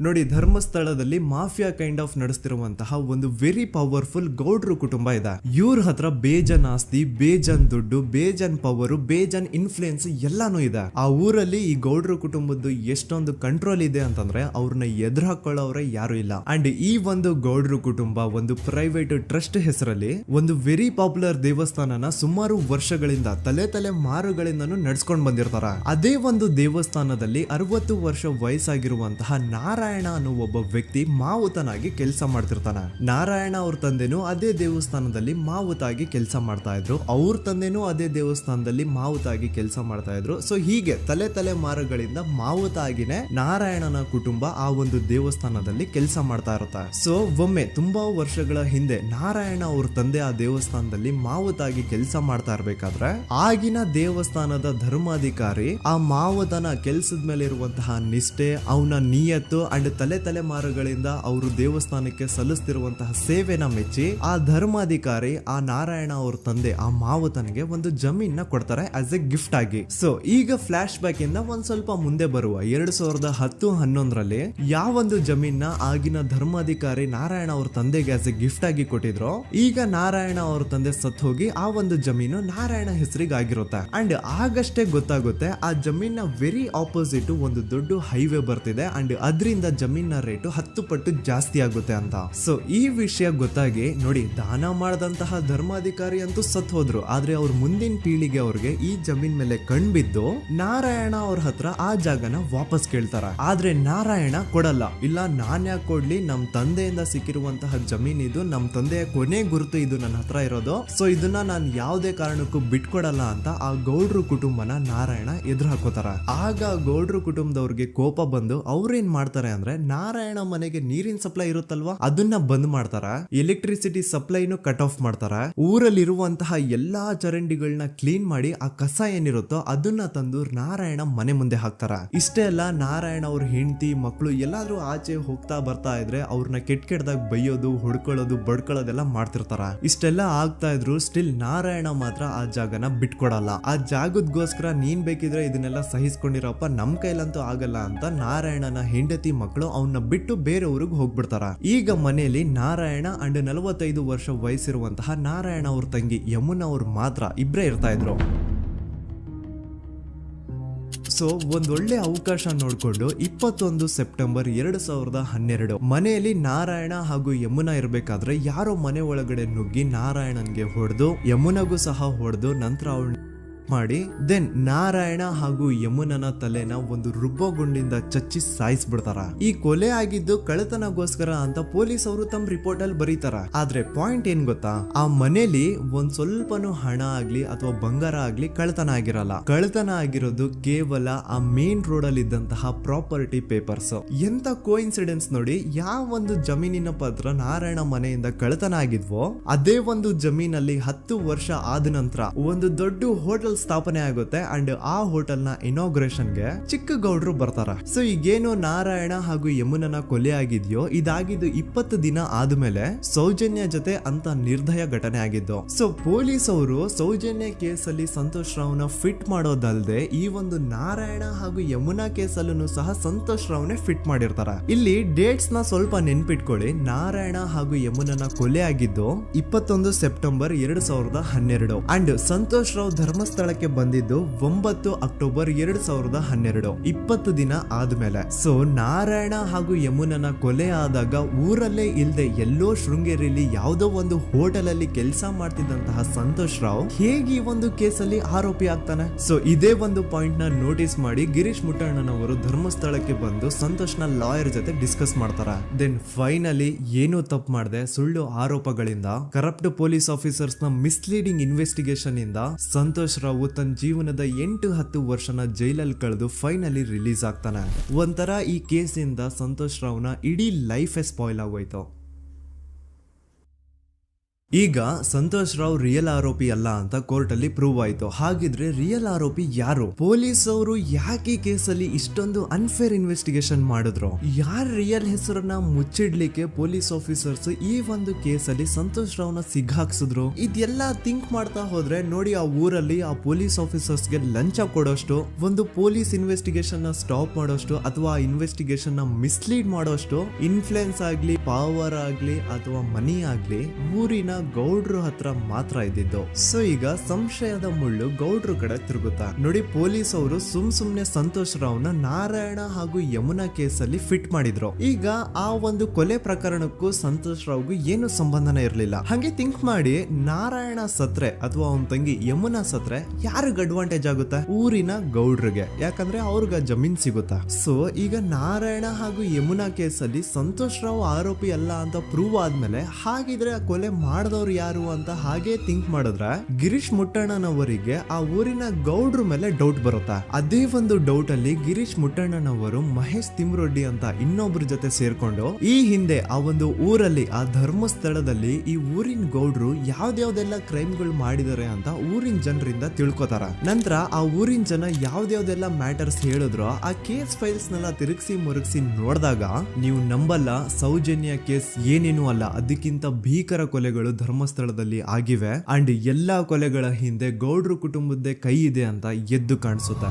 ನೋಡಿ, ಧರ್ಮಸ್ಥಳದಲ್ಲಿ ಮಾಫಿಯಾ ಕೈಂಡ್ ಆಫ್ ನಡೆಸ್ತಿರುವಂತಹ ಒಂದು ವೆರಿ ಪವರ್ಫುಲ್ ಗೌಡ್ರು ಕುಟುಂಬ ಇದೆ. ಇವ್ರ ಹತ್ರ ಬೇಜನ್ ಆಸ್ತಿ, ಬೇಜನ್ ದುಡ್ಡು, ಬೇಜನ್ ಪವರ್, ಬೇಜನ್ ಇನ್ಫ್ಲೂಯೆನ್ಸ್ ಎಲ್ಲಾನು ಇದೆ. ಆ ಊರಲ್ಲಿ ಈ ಗೌಡ್ರು ಕುಟುಂಬದ್ದು ಎಷ್ಟೊಂದು ಕಂಟ್ರೋಲ್ ಇದೆ ಅಂತಂದ್ರೆ ಅವ್ರನ್ನ ಎದುರು ಹಾಕೊಳ್ಳೋರೆ ಯಾರು ಇಲ್ಲ. ಅಂಡ್ ಈ ಒಂದು ಗೌಡ್ರು ಕುಟುಂಬ ಒಂದು ಪ್ರೈವೇಟ್ ಟ್ರಸ್ಟ್ ಹೆಸರಲ್ಲಿ ಒಂದು ವೆರಿ ಪಾಪ್ಯುಲರ್ ದೇವಸ್ಥಾನನ ಸುಮಾರು ವರ್ಷಗಳಿಂದ ತಲೆ ಮಾರುಗಳಿಂದನೂ ನಡ್ಸ್ಕೊಂಡ್ ಬಂದಿರ್ತಾರ. ಅದೇ ಒಂದು ದೇವಸ್ಥಾನದಲ್ಲಿ 60 ವರ್ಷ ವಯಸ್ಸಾಗಿರುವಂತಹ ನಾರಾಯಣ ಅನ್ನೋ ಒಬ್ಬ ವ್ಯಕ್ತಿ ಮಾವುತನಾಗಿ ಕೆಲಸ ಮಾಡ್ತಿರ್ತಾನೆ. ನಾರಾಯಣ ಅವ್ರ ತಂದೆನೂ ಅದೇ ದೇವಸ್ಥಾನದಲ್ಲಿ ಮಾವುತಾಗಿ ಕೆಲಸ ಮಾಡ್ತಾ ಇದ್ರು, ಅವ್ರ ತಂದೆನೂ ಅದೇ ದೇವಸ್ಥಾನದಲ್ಲಿ ಮಾವುತಾಗಿ ಕೆಲಸ ಮಾಡ್ತಾ ಇದ್ರು. ಸೊ ಹೀಗೆ ತಲೆ ಮಾರುಗಳಿಂದ ಮಾವುತ ಆಗಿನೇ ನಾರಾಯಣನ ಕುಟುಂಬ ಆ ಒಂದು ದೇವಸ್ಥಾನದಲ್ಲಿ ಕೆಲಸ ಮಾಡ್ತಾ ಇರುತ್ತೆ. ಸೊ ಒಮ್ಮೆ ತುಂಬಾ ವರ್ಷಗಳ ಹಿಂದೆ ನಾರಾಯಣ ಅವ್ರ ತಂದೆ ಆ ದೇವಸ್ಥಾನದಲ್ಲಿ ಮಾವುತಾಗಿ ಕೆಲಸ ಮಾಡ್ತಾ ಇರ್ಬೇಕಾದ್ರೆ ಆಗಿನ ದೇವಸ್ಥಾನದ ಧರ್ಮಾಧಿಕಾರಿ ಆ ಮಾವುತನ ಕೆಲ್ಸದ ಮೇಲೆ ಇರುವಂತಹ ನಿಷ್ಠೆ, ಅವನ ನಿಯತ್ತು ಅಂಡ್ ತಲೆಮಾರುಗಳಿಂದ ಅವರು ದೇವಸ್ಥಾನಕ್ಕೆ ಸಲ್ಲಿಸ್ತಿರುವಂತಹ ಸೇವೆನ ಮೆಚ್ಚಿ ಆ ಧರ್ಮಾಧಿಕಾರಿ ಆ ನಾರಾಯಣ ಅವ್ರ ತಂದೆ ಆ ಮಾವುತನಿಗೆ ಒಂದು ಜಮೀನ ಕೊಡ್ತಾರೆ ಆಸ್ ಎ ಗಿಫ್ಟ್ ಆಗಿ. ಸೊ ಈಗ ಫ್ಲಾಶ್ ಬ್ಯಾಕ್ ಇಂದ ಒಂದ್ ಸ್ವಲ್ಪ ಮುಂದೆ ಬರುವ 2010-11ರಲ್ಲಿ ಯಾವೊಂದು ಜಮೀನ ಆಗಿನ ಧರ್ಮಾಧಿಕಾರಿ ನಾರಾಯಣ ಅವ್ರ ತಂದೆಗೆ ಆಸ್ ಎ ಗಿಫ್ಟ್ ಆಗಿ ಕೊಟ್ಟಿದ್ರು, ಈಗ ನಾರಾಯಣ ಅವ್ರ ತಂದೆ ಸತ್ ಹೋಗಿ ಆ ಒಂದು ಜಮೀನು ನಾರಾಯಣ ಹೆಸರಿಗೆ ಆಗಿರುತ್ತೆ. ಅಂಡ್ ಆಗಷ್ಟೇ ಗೊತ್ತಾಗುತ್ತೆ ಆ ಜಮೀನ ವೆರಿ ಆಪೋಸಿಟ್ ಒಂದು ದೊಡ್ಡ ಹೈವೇ ಬರ್ತಿದೆ ಅಂಡ್ ಅದರಿಂದ ಜಮೀನ ರೇಟು 10 ಪಟ್ಟು ಜಾಸ್ತಿ ಆಗುತ್ತೆ ಅಂತ. ಸೊ ಈ ವಿಷಯ ಗೊತ್ತಾಗಿ ನೋಡಿ ದಾನ ಮಾಡದಂತಹ ಧರ್ಮಾಧಿಕಾರಿ ಅಂತೂ ಸತ್ ಹೋದ್ರು, ಆದ್ರೆ ಅವ್ರ ಮುಂದಿನ ಪೀಳಿಗೆ ಅವ್ರಿಗೆ ಈ ಜಮೀನ್ ಮೇಲೆ ಕಣ್ಬಿದ್ದು ನಾರಾಯಣ ಅವ್ರ ಹತ್ರ ಆ ಜಾಗನ ವಾಪಸ್ ಕೇಳ್ತಾರ. ಆದ್ರೆ ನಾರಾಯಣ ಕೊಡಲ್ಲ. ಇಲ್ಲ ನಾನ್ ಯಾಕೆ ಕೊಡ್ಲಿ, ನಮ್ ತಂದೆಯಿಂದ ಸಿಕ್ಕಿರುವಂತಹ ಜಮೀನ್ ಇದು, ನಮ್ ತಂದೆಯ ಕೊನೆ ಗುರುತು ಇದು ನನ್ನ ಹತ್ರ ಇರೋದು, ಸೊ ಇದನ್ನ ನಾನ್ ಯಾವುದೇ ಕಾರಣಕ್ಕೂ ಬಿಟ್ಕೊಡಲ್ಲ ಅಂತ ಆ ಗೌಡ್ರು ಕುಟುಂಬನ ನಾರಾಯಣ ಎದುರು ಹಾಕೋತಾರ. ಆಗ ಗೌಡ್ರು ಕುಟುಂಬದವ್ರಿಗೆ ಕೋಪ ಬಂದು ಅವ್ರೇನ್ ಮಾಡ್ತಾರೆ ಅಂದ್ರೆ ನಾರಾಯಣ ಮನೆಗೆ ನೀರಿನ ಸಪ್ಲೈ ಇರುತ್ತಲ್ವಾ ಅದನ್ನ ಬಂದ್ ಮಾಡ್ತಾರ, ಎಲೆಕ್ಟ್ರಿಸಿಟಿ ಸಪ್ಲೈನು ಕಟ್ ಆಫ್ ಮಾಡ್ತಾರ, ಊರಲ್ಲಿರುವಂತಹ ಎಲ್ಲಾ ಚರಂಡಿಗಳನ್ನ ಕ್ಲೀನ್ ಮಾಡಿ ಆ ಕಸ ಏನಿರುತ್ತೋ ಅದನ್ನ ತಂದು ನಾರಾಯಣ ಮನೆ ಮುಂದೆ ಹಾಕ್ತಾರ. ಇಷ್ಟೇ ಅಲ್ಲ, ನಾರಾಯಣ ಅವ್ರ ಹೆಂಡತಿ ಮಕ್ಕಳು ಎಲ್ಲಾದ್ರೂ ಆಚೆ ಹೋಗ್ತಾ ಬರ್ತಾ ಇದ್ರೆ ಅವ್ರನ್ನ ಕೆಟ್ಟದಾಗ ಬೈಯೋದು, ಹೊಡ್ಕೊಳ್ಳೋದು, ಬಡ್ಕೊಳ್ಳೋದೆಲ್ಲ ಮಾಡ್ತಿರ್ತಾರ. ಇಷ್ಟೆಲ್ಲ ಆಗ್ತಾ ಇದ್ರು ಸ್ಟಿಲ್ ನಾರಾಯಣ ಮಾತ್ರ ಆ ಜಾಗನ ಬಿಟ್ಕೊಡಲ್ಲ. ಆ ಜಾಗದಗೋಸ್ಕರ ನೀನ್ ಬೇಕಿದ್ರೆ ಇದನ್ನೆಲ್ಲ ಸಹಿಸ್ಕೊಂಡಿರಪ್ಪ, ನಮ್ ಕೈಲಂತೂ ಆಗಲ್ಲ ಅಂತ ನಾರಾಯಣನ ಹೆಂಡತಿ ಮಕ್ಕಳು ಅವನ್ನ ಬಿಟ್ಟು ಬೇರೆ ಊರಿಗೆ ಹೋಗ್ಬಿಡ್ತಾರ. ಈಗ ಮನೆಯಲ್ಲಿ ನಾರಾಯಣ ಅಂಡ್ 45 ವರ್ಷ ವಯಸ್ಸಿರುವಂತಹ ನಾರಾಯಣ ಅವ್ರ ತಂಗಿ ಯಮುನಾ ಅವ್ರು ಮಾತ್ರ ಇಬ್ರೇ ಇರ್ತಾ ಇದ್ರು. ಸೊ ಒಂದೊಳ್ಳೆ ಅವಕಾಶ ನೋಡ್ಕೊಂಡು 21 ಸೆಪ್ಟೆಂಬರ್ 2012 ಮನೆಯಲ್ಲಿ ನಾರಾಯಣ ಹಾಗೂ ಯಮುನಾ ಇರ್ಬೇಕಾದ್ರೆ ಯಾರೋ ಮನೆ ಒಳಗಡೆ ನುಗ್ಗಿ ನಾರಾಯಣನ್ಗೆ ಹೊಡೆದು ಯಮುನಾಗೂ ಸಹ ಹೊಡೆದು ನಂತರ ಅವಳು ಮಾಡಿ ದೆನ್ ನಾರಾಯಣ ಹಾಗೂ ಯಮುನನ ತಲೆನ ಒಂದು ರುಬ್ಬಗುಂಡಿಂದ ಚಚ್ಚಿ ಸಾಯಿಸ್ಬಿಡ್ತಾರ. ಈ ಕೊಲೆ ಆಗಿದ್ದು ಕಳ್ಳತನಗೋಸ್ಕರ ಅಂತ ಪೊಲೀಸ್ ಅವರು ತಮ್ಮ ರಿಪೋರ್ಟ್ ಅಲ್ಲಿ ಬರೀತಾರ. ಆದ್ರೆ ಪಾಯಿಂಟ್ ಏನ್ ಗೊತ್ತಾ, ಆ ಮನೇಲಿ ಒಂದ್ ಸ್ವಲ್ಪನೂ ಹಣ ಆಗ್ಲಿ ಅಥವಾ ಬಂಗಾರ ಆಗ್ಲಿ ಕಳ್ಳತನ ಆಗಿರಲ್ಲ. ಕಳ್ಳತನ ಆಗಿರೋದು ಕೇವಲ ಆ ಮೇನ್ ರೋಡ್ ಅಲ್ಲಿ ಇದ್ದಂತಹ ಪ್ರಾಪರ್ಟಿ ಪೇಪರ್ಸ್. ಎಂತ ಕೋಇನ್ಸಿಡೆನ್ಸ್ ನೋಡಿ, ಯಾವ ಒಂದು ಜಮೀನಿನ ಪತ್ರ ನಾರಾಯಣ ಮನೆಯಿಂದ ಕಳ್ಳತನ ಆಗಿದ್ವೋ ಅದೇ ಒಂದು ಜಮೀನಲ್ಲಿ 10 ವರ್ಷ ಆದ ನಂತರ ಒಂದು ದೊಡ್ಡ ಹೋಟೆಲ್ ಸ್ಥಾಪನೆ ಆಗುತ್ತೆ ಅಂಡ್ ಆ ಹೋಟೆಲ್ ನ ಇನಾಗ್ರೇಷನ್ ಗೆ ಚಿಕ್ಕ ಗೌಡ್ರು ಬರ್ತಾರ. ಸೊ ಈಗೇನು ನಾರಾಯಣ ಹಾಗೂ ಯಮುನನ ಕೊಲೆ ಆಗಿದ್ಯೋ ಇದಾಗಿದ್ದು 20 ದಿನ ಆದ್ಮೇಲೆ ಸೌಜನ್ಯ ಜೊತೆ ಅಂತ ನಿರ್ದಯ ಘಟನೆ ಆಗಿದ್ದು. ಸೊ ಪೊಲೀಸ್ ಅವರು ಸೌಜನ್ಯ ಕೇಸಲ್ಲಿ ಸಂತೋಷ್ ರಾವ್ನ ಫಿಟ್ ಮಾಡೋದಲ್ದೆ ಈ ಒಂದು ನಾರಾಯಣ ಹಾಗೂ ಯಮುನಾ ಕೇಸಲ್ಲೂ ಸಹ ಸಂತೋಷ್ ರಾವ್ನೆ ಫಿಟ್ ಮಾಡಿರ್ತಾರ. ಇಲ್ಲಿ ಡೇಟ್ಸ್ ನ ಸ್ವಲ್ಪ ನೆನ್ಪಿಟ್ಕೊಳ್ಳಿ. ನಾರಾಯಣ ಹಾಗೂ ಯಮುನನ ಕೊಲೆ ಆಗಿದ್ದು 21 ಸೆಪ್ಟೆಂಬರ್ 2012 ಅಂಡ್ ಸಂತೋಷ್ ರಾವ್ ಧರ್ಮಸ್ಥಳ ಬಂದಿದ್ದು 9 ಅಕ್ಟೋಬರ್ 2012, 20 ದಿನ ಆದ್ಮೇಲೆ. ಸೊ ನಾರಾಯಣ ಹಾಗೂ ಯಮುನನ ಕೊಲೆ ಆದಾಗ ಊರಲ್ಲೇ ಇಲ್ದೆ ಎಲ್ಲೋ ಶೃಂಗೇರಿಯಲ್ಲಿ ಯಾವುದೋ ಒಂದು ಹೋಟೆಲ್ ಅಲ್ಲಿ ಕೆಲಸ ಮಾಡ್ತಿದ್ದಂತಹ ಸಂತೋಷ್ ರಾವ್ ಹೇಗೆ ಈ ಒಂದು ಕೇಸಲ್ಲಿ ಆರೋಪಿ ಆಗ್ತಾನೆ? ಸೊ ಇದೇ ಒಂದು ಪಾಯಿಂಟ್ ನ ನೋಟಿಸ್ ಮಾಡಿ ಗಿರೀಶ್ ಮುಟ್ಟಣ್ಣನವರು ಧರ್ಮಸ್ಥಳಕ್ಕೆ ಬಂದು ಸಂತೋಷ್ ನ ಲಾಯರ್ ಜೊತೆ ಡಿಸ್ಕಸ್ ಮಾಡ್ತಾರ. ದೆನ್ ಫೈನಲಿ ಏನೋ ತಪ್ಪು ಮಾಡದೆ ಸುಳ್ಳು ಆರೋಪಗಳಿಂದ ಕರಪ್ಟ್ ಪೊಲೀಸ್ ಆಫೀಸರ್ಸ್ ನ ಮಿಸ್ಲೀಡಿಂಗ್ ಇನ್ವೆಸ್ಟಿಗೇಷನ್ ಇಂದ ಸಂತೋಷ್ ರಾವ್ ತನ್ನ ಜೀವನದ 8-10 ವರ್ಷನ ಜೈಲಲ್ಲಿ ಕಳೆದು ಫೈನಲಿ ರಿಲೀಸ್ ಆಗ್ತಾನೆ. ಒಂಥರ ಈ ಕೇಸಿಂದ ಸಂತೋಷ್ ರಾವ್ನ ಇಡೀ ಲೈಫೇ ಸ್ಪಾಯ್ಲ್ ಆಗೋಯ್ತು. ಈಗ ಸಂತೋಷ್ ರಾವ್ ರಿಯಲ್ ಆರೋಪಿ ಅಲ್ಲ ಅಂತ ಕೋರ್ಟ್ ಅಲ್ಲಿ ಪ್ರೂವ್ ಆಯ್ತು. ಹಾಗಿದ್ರೆ ರಿಯಲ್ ಆರೋಪಿ ಯಾರು? ಪೊಲೀಸ್ ಅವರು ಯಾಕೆ ಕೇಸಲ್ಲಿ ಇಷ್ಟೊಂದು ಅನ್ಫೇರ್ ಇನ್ವೆಸ್ಟಿಗೇಷನ್ ಮಾಡಿದ್ರು? ಯಾರ ರಿಯಲ್ ಹೆಸರನ್ನ ಮುಚ್ಚಿಡ್ಲಿಕ್ಕೆ ಪೊಲೀಸ್ ಆಫೀಸರ್ಸ್ ಈ ಒಂದು ಕೇಸಲ್ಲಿ ಸಂತೋಷ್ ರಾವ್ನ ಸಿಗ್ಹಾಕ್ಸಿದ್ರು? ಇದೆಲ್ಲ ಥಿಂಕ್ ಮಾಡ್ತಾ ಹೋದ್ರೆ ನೋಡಿ ಆ ಊರಲ್ಲಿ ಆ ಪೊಲೀಸ್ ಆಫೀಸರ್ಸ್ಗೆ ಲಂಚ ಕೊಡೋಷ್ಟು, ಒಂದು ಪೊಲೀಸ್ ಇನ್ವೆಸ್ಟಿಗೇಷನ್ ನ ಸ್ಟಾಪ್ ಮಾಡೋಷ್ಟು ಅಥವಾ ಇನ್ವೆಸ್ಟಿಗೇಷನ್ ನ ಮಿಸ್ಲೀಡ್ ಮಾಡೋಷ್ಟು ಇನ್ಫ್ಲುಯೆನ್ಸ್ ಆಗ್ಲಿ, ಪವರ್ ಆಗ್ಲಿ ಅಥವಾ ಮನಿ ಆಗ್ಲಿ ಊರಿನ ಗೌಡ್ರು ಹತ್ರ ಮಾತ್ರ ಇದ್ದಿದ್ದು. ಸೊ ಈಗ ಸಂಶಯದ ಮುಳ್ಳು ಗೌಡ್ರು ಕಡೆ ತಿರುಗುತ್ತಾ. ನೋಡಿ ಪೊಲೀಸ್ ಅವರು ಸುಮ್ನೆ ಸಂತೋಷ್ ರಾವ್ನ ನಾರಾಯಣ ಹಾಗೂ ಯಮುನಾ ಕೇಸಲ್ಲಿ ಫಿಟ್ ಮಾಡಿದ್ರು. ಈಗ ಆ ಒಂದು ಕೊಲೆ ಪ್ರಕರಣಕ್ಕೂ ಸಂತೋಷ್ ರಾವ್ಗೂ ಏನು ಸಂಬಂಧನ ಇರ್ಲಿಲ್ಲ. ಹಂಗೆ ಥಿಂಕ್ ಮಾಡಿ ನಾರಾಯಣ ಸತ್ರೆ ಅಥವಾ ಅವನ ತಂಗಿ ಯಮುನಾ ಸತ್ರೆ ಯಾರಿಗ ಅಡ್ವಾಂಟೇಜ್ ಆಗುತ್ತೆ? ಊರಿನ ಗೌಡ್ರಿಗೆ, ಯಾಕಂದ್ರೆ ಅವ್ರಿಗೆ ಜಮೀನ್ ಸಿಗುತ್ತಾ. ಸೊ ಈಗ ನಾರಾಯಣ ಹಾಗೂ ಯಮುನಾ ಕೇಸಲ್ಲಿ ಸಂತೋಷ್ ರಾವ್ ಆರೋಪಿ ಅಲ್ಲ ಅಂತ ಪ್ರೂವ್ ಆದ್ಮೇಲೆ ಹಾಗಿದ್ರೆ ಆ ಕೊಲೆ ಮಾಡ್ದವ್ರು ಯಾರು ಅಂತ ಹಾಗೆ ಥಿಂಕ್ ಮಾಡಿದ್ರೆ ಗಿರೀಶ್ ಮುಟ್ಟಣ್ಣನವರಿಗೆ ಆ ಊರಿನ ಗೌಡ್ರ ಮೇಲೆ ಡೌಟ್ ಬರುತ್ತೆ. ಅದೇ ಒಂದು ಡೌಟ್ ಅಲ್ಲಿ ಗಿರೀಶ್ ಮುಟ್ಟಣ್ಣನವರು ಮಹೇಶ್ ತಿಮ್ರೊಡ್ಡಿ ಅಂತ ಇನ್ನೊಬ್ರ ಜೊತೆ ಸೇರ್ಕೊಂಡು ಈ ಹಿಂದೆ ಆ ಒಂದು ಊರಲ್ಲಿ ಆ ಧರ್ಮಸ್ಥಳದಲ್ಲಿ ಈ ಊರಿನ ಗೌಡ್ರು ಯಾವ್ದಾವ್ದೆಲ್ಲ ಕ್ರೈಮ್ಗಳು ಮಾಡಿದಾರೆ ಅಂತ ಊರಿನ ಜನರಿಂದ ತಿಳ್ಕೊತಾರ. ನಂತರ ಆ ಊರಿನ ಜನ ಯಾವ್ದಾವ್ದೆಲ್ಲ ಮ್ಯಾಟರ್ಸ್ ಹೇಳಿದ್ರು ಆ ಕೇಸ್ ಫೈಲ್ಸ್ ನೆಲ್ಲ ತಿರುಗಿಸಿ ಮುರುಗಿಸಿ ನೋಡಿದಾಗ ನೀವು ನಂಬಲ್ಲ, ಸೌಜನ್ಯ ಕೇಸ್ ಏನೇನು ಅಲ್ಲ, ಅದಕ್ಕಿಂತ ಭೀಕರ ಕೊಲೆಗಳು ಧರ್ಮಸ್ಥಳದಲ್ಲಿ ಆಗಿವೆ ಅಂಡ್ ಎಲ್ಲಾ ಕೊಲೆಗಳ ಹಿಂದೆ ಗೌಡ್ರು ಕುಟುಂಬದ ಕೈ ಇದೆ ಅಂತ ಎದ್ದು ಕಾಣಿಸುತ್ತೆ.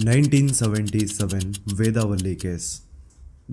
1977 ವೇದಾವಲ್ಲಿ ಕೇಸ್.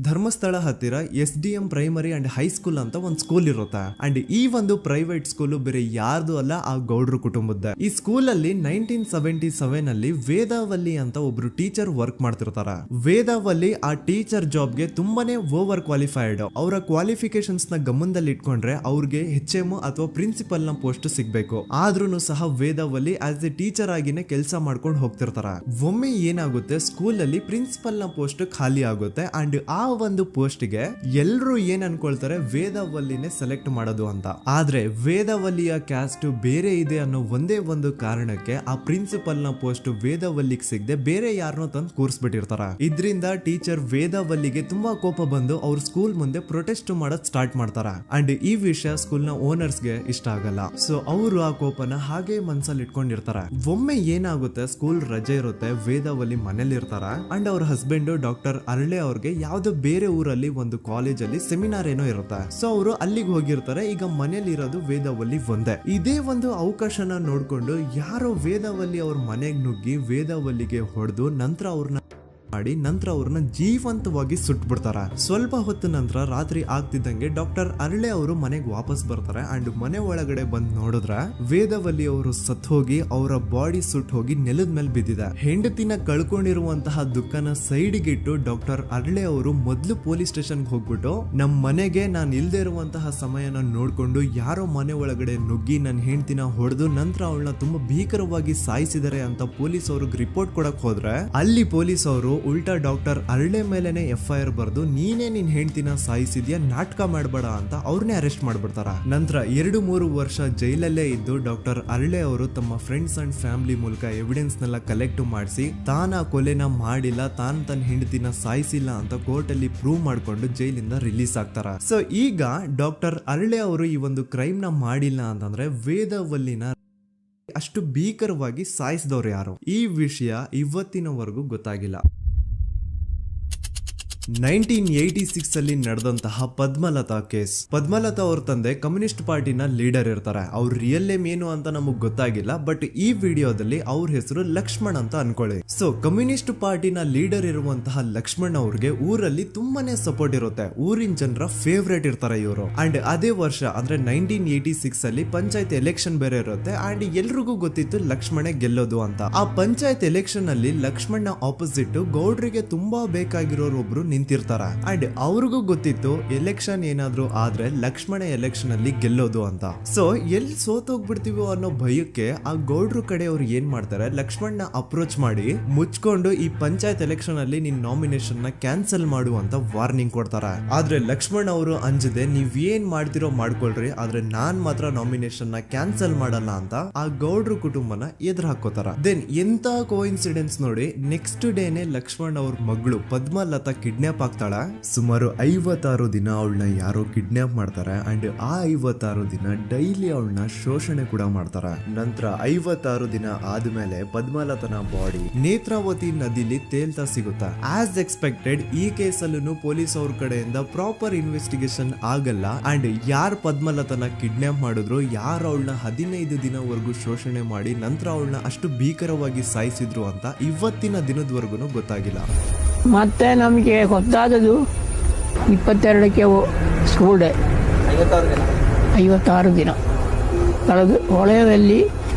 ಧರ್ಮಸ್ಥಳ ಹತ್ತಿರ SDM ಪ್ರೈಮರಿ ಅಂಡ್ ಹೈಸ್ಕೂಲ್ ಅಂತ ಒಂದು ಸ್ಕೂಲ್ ಇರುತ್ತೆ ಅಂಡ್ ಈ ಒಂದು ಪ್ರೈವೇಟ್ ಸ್ಕೂಲ್ ಬೇರೆ ಯಾರ್ದು ಅಲ್ಲ, ಆ ಗೌಡ್ರ ಕುಟುಂಬದ. ಈ ಸ್ಕೂಲ್ ಅಲ್ಲಿ 1977 ಅಲ್ಲಿ ವೇದಾವಲ್ಲಿ ಅಂತ ಒಬ್ರು ಟೀಚರ್ ವರ್ಕ್ ಮಾಡ್ತಿರ್ತಾರ. ವೇದಾವಲ್ಲಿ ಆ ಟೀಚರ್ ಜಾಬ್ಗೆ ತುಂಬಾನೇ ಓವರ್ ಕ್ವಾಲಿಫೈಡ್. ಅವರ ಕ್ವಾಲಿಫಿಕೇಶನ್ಸ್ ನ ಗಮನದಲ್ಲಿ ಇಟ್ಕೊಂಡ್ರೆ ಅವ್ರಿಗೆ HM ಅಥವಾ ಪ್ರಿನ್ಸಿಪಲ್ ನ ಪೋಸ್ಟ್ ಸಿಗ್ಬೇಕು. ಆದ್ರೂ ಸಹ ವೇದಾವಲ್ಲಿ ಆಸ್ ಎ ಟೀಚರ್ ಆಗಿನೇ ಕೆಲಸ ಮಾಡ್ಕೊಂಡು ಹೋಗ್ತಿರ್ತಾರ. ಒಮ್ಮೆ ಏನಾಗುತ್ತೆ, ಸ್ಕೂಲ್ ಅಲ್ಲಿ ಪ್ರಿನ್ಸಿಪಲ್ ನ ಪೋಸ್ಟ್ ಖಾಲಿ ಆಗುತ್ತೆ ಅಂಡ್ ಆ ಒಂದು ಪೋಸ್ಟ್ ಗೆ ಎಲ್ರು ಏನ್ ಅನ್ಕೊಳ್ತಾರೆ, ವೇದಾವಲ್ಲಿನೇ ಸೆಲೆಕ್ಟ್ ಮಾಡೋದು ಅಂತ. ಆದ್ರೆ ವೇದಾವಲ್ಲಿಯ ಕ್ಯಾಸ್ಟ್ ಬೇರೆ ಇದೆ ಅನ್ನೋ ಒಂದೇ ಒಂದು ಕಾರಣಕ್ಕೆ ಆ ಪ್ರಿನ್ಸಿಪಲ್ ನ ಪೋಸ್ಟ್ ವೇದಾವಲ್ಲಿಗೆ ಸಿಗದೆ ಬೇರೆ ಯಾರನ್ನೋ ತಂದು ಕೂರಿಸ್ಬಿಟ್ಟಿರ್ತಾರ. ಇದರಿಂದ ಟೀಚರ್ ವೇದಾವಲ್ಲಿಗೆ ತುಂಬಾ ಕೋಪ ಬಂದು ಅವ್ರ ಸ್ಕೂಲ್ ಮುಂದೆ ಪ್ರೊಟೆಸ್ಟ್ ಮಾಡೋದ್ ಸ್ಟಾರ್ಟ್ ಮಾಡ್ತಾರ ಅಂಡ್ ಈ ವಿಷಯ ಸ್ಕೂಲ್ ನ ಓನರ್ಸ್ ಗೆ ಇಷ್ಟ ಆಗಲ್ಲ. ಸೊ ಅವರು ಆ ಕೋಪನ ಹಾಗೆ ಮನ್ಸಲ್ಲಿ ಇಟ್ಕೊಂಡಿರ್ತಾರ. ಒಮ್ಮೆ ಏನಾಗುತ್ತೆ, ಸ್ಕೂಲ್ ರಜೆ ಇರುತ್ತೆ, ವೇದಾವಲ್ಲಿ ಮನೇಲಿ ಇರ್ತಾರ ಅಂಡ್ ಅವ್ರ ಹಸ್ಬೆಂಡ್ ಡಾಕ್ಟರ್ ಅರಳೆ ಅವ್ರಿಗೆ ಯಾವ್ದೋ ಬೇರೆ ಊರಲ್ಲಿ ಒಂದು ಕಾಲೇಜ್ ಅಲ್ಲಿ ಸೆಮಿನಾರ್ ಏನೋ ಇರುತ್ತೆ. ಸೊ ಅವರು ಅಲ್ಲಿಗೆ ಹೋಗಿರ್ತಾರೆ. ಈಗ ಮನೇಲಿ ಇರೋದು ವೇದಾವಲ್ಲಿ ಒಂದೇ. ಇದೇ ಒಂದು ಅವಕಾಶನ ನೋಡ್ಕೊಂಡು ಯಾರೋ ವೇದಾವಲ್ಲಿ ಅವ್ರ ಮನೆಗೆ ನುಗ್ಗಿ ವೇದಾವಲ್ಲಿಗೆ ಹೊಡೆದು ನಂತರ ಅವ್ರನ್ನ ಜೀವಂತವಾಗಿ ಸುಟ್ಬಿಡ್ತಾರ. ಸ್ವಲ್ಪ ಹೊತ್ತು ನಂತರ ರಾತ್ರಿ ಆಗ್ತಿದ್ದಂಗೆ ಡಾಕ್ಟರ್ ಅರಳೆ ಅವರು ಮನೆಗೆ ವಾಪಸ್ ಬರ್ತಾರೆ ಅಂಡ್ ಮನೆ ಒಳಗಡೆ ಬಂದ್ ನೋಡಿದ್ರೆ ವೇದಾವಲ್ಲಿ ಅವರು ಸತ್ ಹೋಗಿ ಅವರ ಬಾಡಿ ಸುಟ್ ಹೋಗಿ ನೆಲದ ಮೇಲೆ ಬಿದ್ದಿದೆ. ಹೆಂಡತಿನ ಕಳ್ಕೊಂಡಿರುವಂತಹ ದುಃಖನ ಸೈಡ್ಗೆ ಇಟ್ಟು ಡಾಕ್ಟರ್ ಅರಳೆ ಅವರು ಮೊದ್ಲು ಪೊಲೀಸ್ ಸ್ಟೇಷನ್ ಹೋಗ್ಬಿಟ್ಟು ನಮ್ ಮನೆಗೆ ನಾನು ಇಲ್ದೇ ಇರುವಂತಹ ಸಮಯನ ನೋಡ್ಕೊಂಡು ಯಾರೋ ಮನೆ ಒಳಗಡೆ ನುಗ್ಗಿ ನನ್ನ ಹೆಂಡತಿನ ಹೊಡೆದು ನಂತರ ಅವಳನ್ನ ತುಂಬಾ ಭೀಕರವಾಗಿ ಸಾಯಿಸಿದ್ದಾರೆ ಅಂತ ಪೊಲೀಸ್ ಅವ್ರಿಗೆ ರಿಪೋರ್ಟ್ ಕೊಡಕ್ ಹೋದ್ರೆ ಅಲ್ಲಿ ಪೊಲೀಸ್ ಅವರು ಉಲ್ಟಾ ಡಾಕ್ಟರ್ ಅರಳೆ ಮೇಲೆನೆ FIR ಬರ್ದು ನೀನೇ ನಿನ್ ಹೆಂಡತಿನ ಸಾಯಿಸಿದ್ಯಾ, ನಾಟಕ ಮಾಡಬೇಡ ಅಂತ ಅವ್ರನ್ನೇ ಅರೆಸ್ಟ್ ಮಾಡ್ಬಿಡ್ತಾರ. ನಂತರ 2-3 ವರ್ಷ ಜೈಲಲ್ಲೇ ಇದ್ದು ಡಾಕ್ಟರ್ ಅರಳೆ ಅವರು ತಮ್ಮ ಫ್ರೆಂಡ್ಸ್ ಅಂಡ್ ಫ್ಯಾಮಿಲಿ ಮೂಲಕ ಎವಿಡೆನ್ಸ್ ನೆಲ್ಲ ಕಲೆಕ್ಟ್ ಮಾಡಿಸಿ ತಾನ ಕೊಲೆನ ಮಾಡಿಲ್ಲ, ತಾನ್ ತನ್ನ ಹೆಂಡತಿನ ಸಾಯಿಸಿಲ್ಲ ಅಂತ ಕೋರ್ಟ್ ಅಲ್ಲಿ ಪ್ರೂವ್ ಮಾಡ್ಕೊಂಡು ಜೈಲಿಂದ ರಿಲೀಸ್ ಆಗ್ತಾರ. ಸೊ ಈಗ ಡಾಕ್ಟರ್ ಅರಳೆ ಅವರು ಈ ಒಂದು ಕ್ರೈಮ್ ನ ಮಾಡಿಲ್ಲ ಅಂತಂದ್ರೆ ವೇದಾವಲ್ಲಿನ ಅಷ್ಟು ಭೀಕರವಾಗಿ ಸಾಯಿಸಿದವ್ರು ಯಾರು, ಈ ವಿಷಯ ಇವತ್ತಿನವರೆಗೂ ಗೊತ್ತಾಗಿಲ್ಲ. 1986 ಅಲ್ಲಿ ನಡೆದಂತಹ ಪದ್ಮಲತಾ ಕೇಸ್. ಪದ್ಮಲತಾ ಅವ್ರ ತಂದೆ ಕಮ್ಯುನಿಸ್ಟ್ ಪಾರ್ಟಿನ ಲೀಡರ್ ಇರ್ತಾರೆ. ಅವ್ರ ರಿಯಲ್ ನೇಮ್ ಏನು ಅಂತ ನಮಗ್ ಗೊತ್ತಾಗಿಲ್ಲ, ಬಟ್ ಈ ವಿಡಿಯೋದಲ್ಲಿ ಅವ್ರ ಹೆಸರು ಲಕ್ಷ್ಮಣ್ ಅಂತ ಅನ್ಕೊಳ್ಳಿ. ಸೊ ಕಮ್ಯುನಿಸ್ಟ್ ಪಾರ್ಟಿನ ಲೀಡರ್ ಇರುವಂತಹ ಲಕ್ಷ್ಮಣ್ ಅವ್ರಿಗೆ ಊರಲ್ಲಿ ತುಂಬಾನೇ ಸಪೋರ್ಟ್ ಇರುತ್ತೆ, ಊರಿನ ಜನರ ಫೇವ್ರೇಟ್ ಇರ್ತಾರೆ ಇವರು. ಅಂಡ್ ಅದೇ ವರ್ಷ ಅಂದ್ರೆ 1986 ಅಲ್ಲಿ ಪಂಚಾಯತ್ ಎಲೆಕ್ಷನ್ ಬೇರೆ ಇರುತ್ತೆ ಅಂಡ್ ಎಲ್ರಿಗೂ ಗೊತ್ತಿತ್ತು ಲಕ್ಷ್ಮಣೆ ಗೆಲ್ಲೋದು ಅಂತ. ಆ ಪಂಚಾಯತ್ ಎಲೆಕ್ಷನ್ ಅಲ್ಲಿ ಲಕ್ಷ್ಮಣ್ನ ಆಪೋಸಿಟ್ ಗೌಡ್ರಿಗೆ ತುಂಬಾ ಬೇಕಾಗಿರೋರು ಒಬ್ರು ನಿಂತಿರ್ತಾರ ಅಂಡ್ ಅವ್ರಿಗೂ ಗೊತ್ತಿತ್ತು ಎಲೆಕ್ಷನ್ ಏನಾದ್ರು ಆದ್ರೆ ಲಕ್ಷ್ಮಣ ಎಲೆಕ್ಷನ್ ಅಲ್ಲಿ ಗೆಲ್ಲೋದು ಅಂತ. ಸೊ ಎಲ್ಲಿ ಸೋತೋಗ್ಬಿಡ್ತೀವೋ ಅನ್ನೋ ಭಯಕ್ಕೆ ಆ ಗೌಡ್ರು ಕಡೆ ಅವ್ರು ಏನ್ ಮಾಡ್ತಾರೆ, ಲಕ್ಷ್ಮಣ್ನ ಅಪ್ರೋಚ್ ಮಾಡಿ ಮುಚ್ಕೊಂಡು ಈ ಪಂಚಾಯತ್ ಎಲೆಕ್ಷನ್ ಅಲ್ಲಿ ನಿನ್ ನಾಮಿನೇಷನ್ ನ ಕ್ಯಾನ್ಸಲ್ ಮಾಡು ಅಂತ ವಾರ್ನಿಂಗ್ ಕೊಡ್ತಾರ. ಆದ್ರೆ ಲಕ್ಷ್ಮಣ್ ಅವರು ಅಂಜದೆ ನೀವ್ ಏನ್ ಮಾಡ್ತಿರೋ ಮಾಡ್ಕೊಳ್ರಿ, ಆದ್ರೆ ನಾನ್ ಮಾತ್ರ ನಾಮಿನೇಷನ್ ನ ಕ್ಯಾನ್ಸಲ್ ಮಾಡಲ್ಲ ಅಂತ ಆ ಗೌಡ್ರು ಕುಟುಂಬನ ಎದುರು ಹಾಕೋತಾರ. ದೆನ್ ಎಂತ ಕೋಇನ್ಸಿಡೆನ್ಸ್ ನೋಡಿ, ನೆಕ್ಸ್ಟ್ ಡೇನೆ ಲಕ್ಷ್ಮಣ್ ಅವ್ರ ಮಗಳು ಪದ್ಮಲತಾ ಕಿಡ್ನಾಪ್ ಆಗ್ತಾಳ. ಸುಮಾರು 56 ದಿನ ಅವಳನ್ನ ಯಾರೋ ಕಿಡ್ನಾಪ್ ಮಾಡ್ತಾರೆ ಅಂಡ್ ಆ 56 ದಿನ ಡೈಲಿ ಅವಳನ್ನ ಶೋಷಣೆ ಕೂಡ ಮಾಡ್ತಾರೆ. ನಂತರ 56 ದಿನ ಆದ್ಮೇಲೆ ಪದ್ಮಲತನ ಬಾಡಿ ನೇತ್ರಾವತಿ ನದಿಲಿ ತೇಲ್ತಾ ಸಿಗುತ್ತಾ. ಆಸ್ ಎಕ್ಸ್ಪೆಕ್ಟೆಡ್ ಈ ಕೇಸಲ್ಲೂ ಪೊಲೀಸ್ ಅವ್ರ ಕಡೆಯಿಂದ ಪ್ರಾಪರ್ ಇನ್ವೆಸ್ಟಿಗೇಷನ್ ಆಗಲ್ಲ ಅಂಡ್ ಯಾರ್ ಪದ್ಮಲತನ ಕಿಡ್ನಾಪ್ ಮಾಡಿದ್ರು, ಯಾರು ಅವಳನ್ನ 15 ದಿನವರೆಗೂ ಶೋಷಣೆ ಮಾಡಿ ನಂತರ ಅವಳನ್ನ ಅಷ್ಟು ಭೀಕರವಾಗಿ ಸಾಯಿಸಿದ್ರು ಅಂತ ಇವತ್ತಿನ ದಿನದವರೆಗೂ ಗೊತ್ತಾಗಿಲ್ಲ. ಮತ್ತೆ ನಮಗೆ ಗೊತ್ತಾದದು 22ಕ್ಕೆ ಸ್ಕೂಲ್ ಡೇ 56 ದಿನ ಕಳೆದು ಹೊಳೆಯಲ್ಲಿ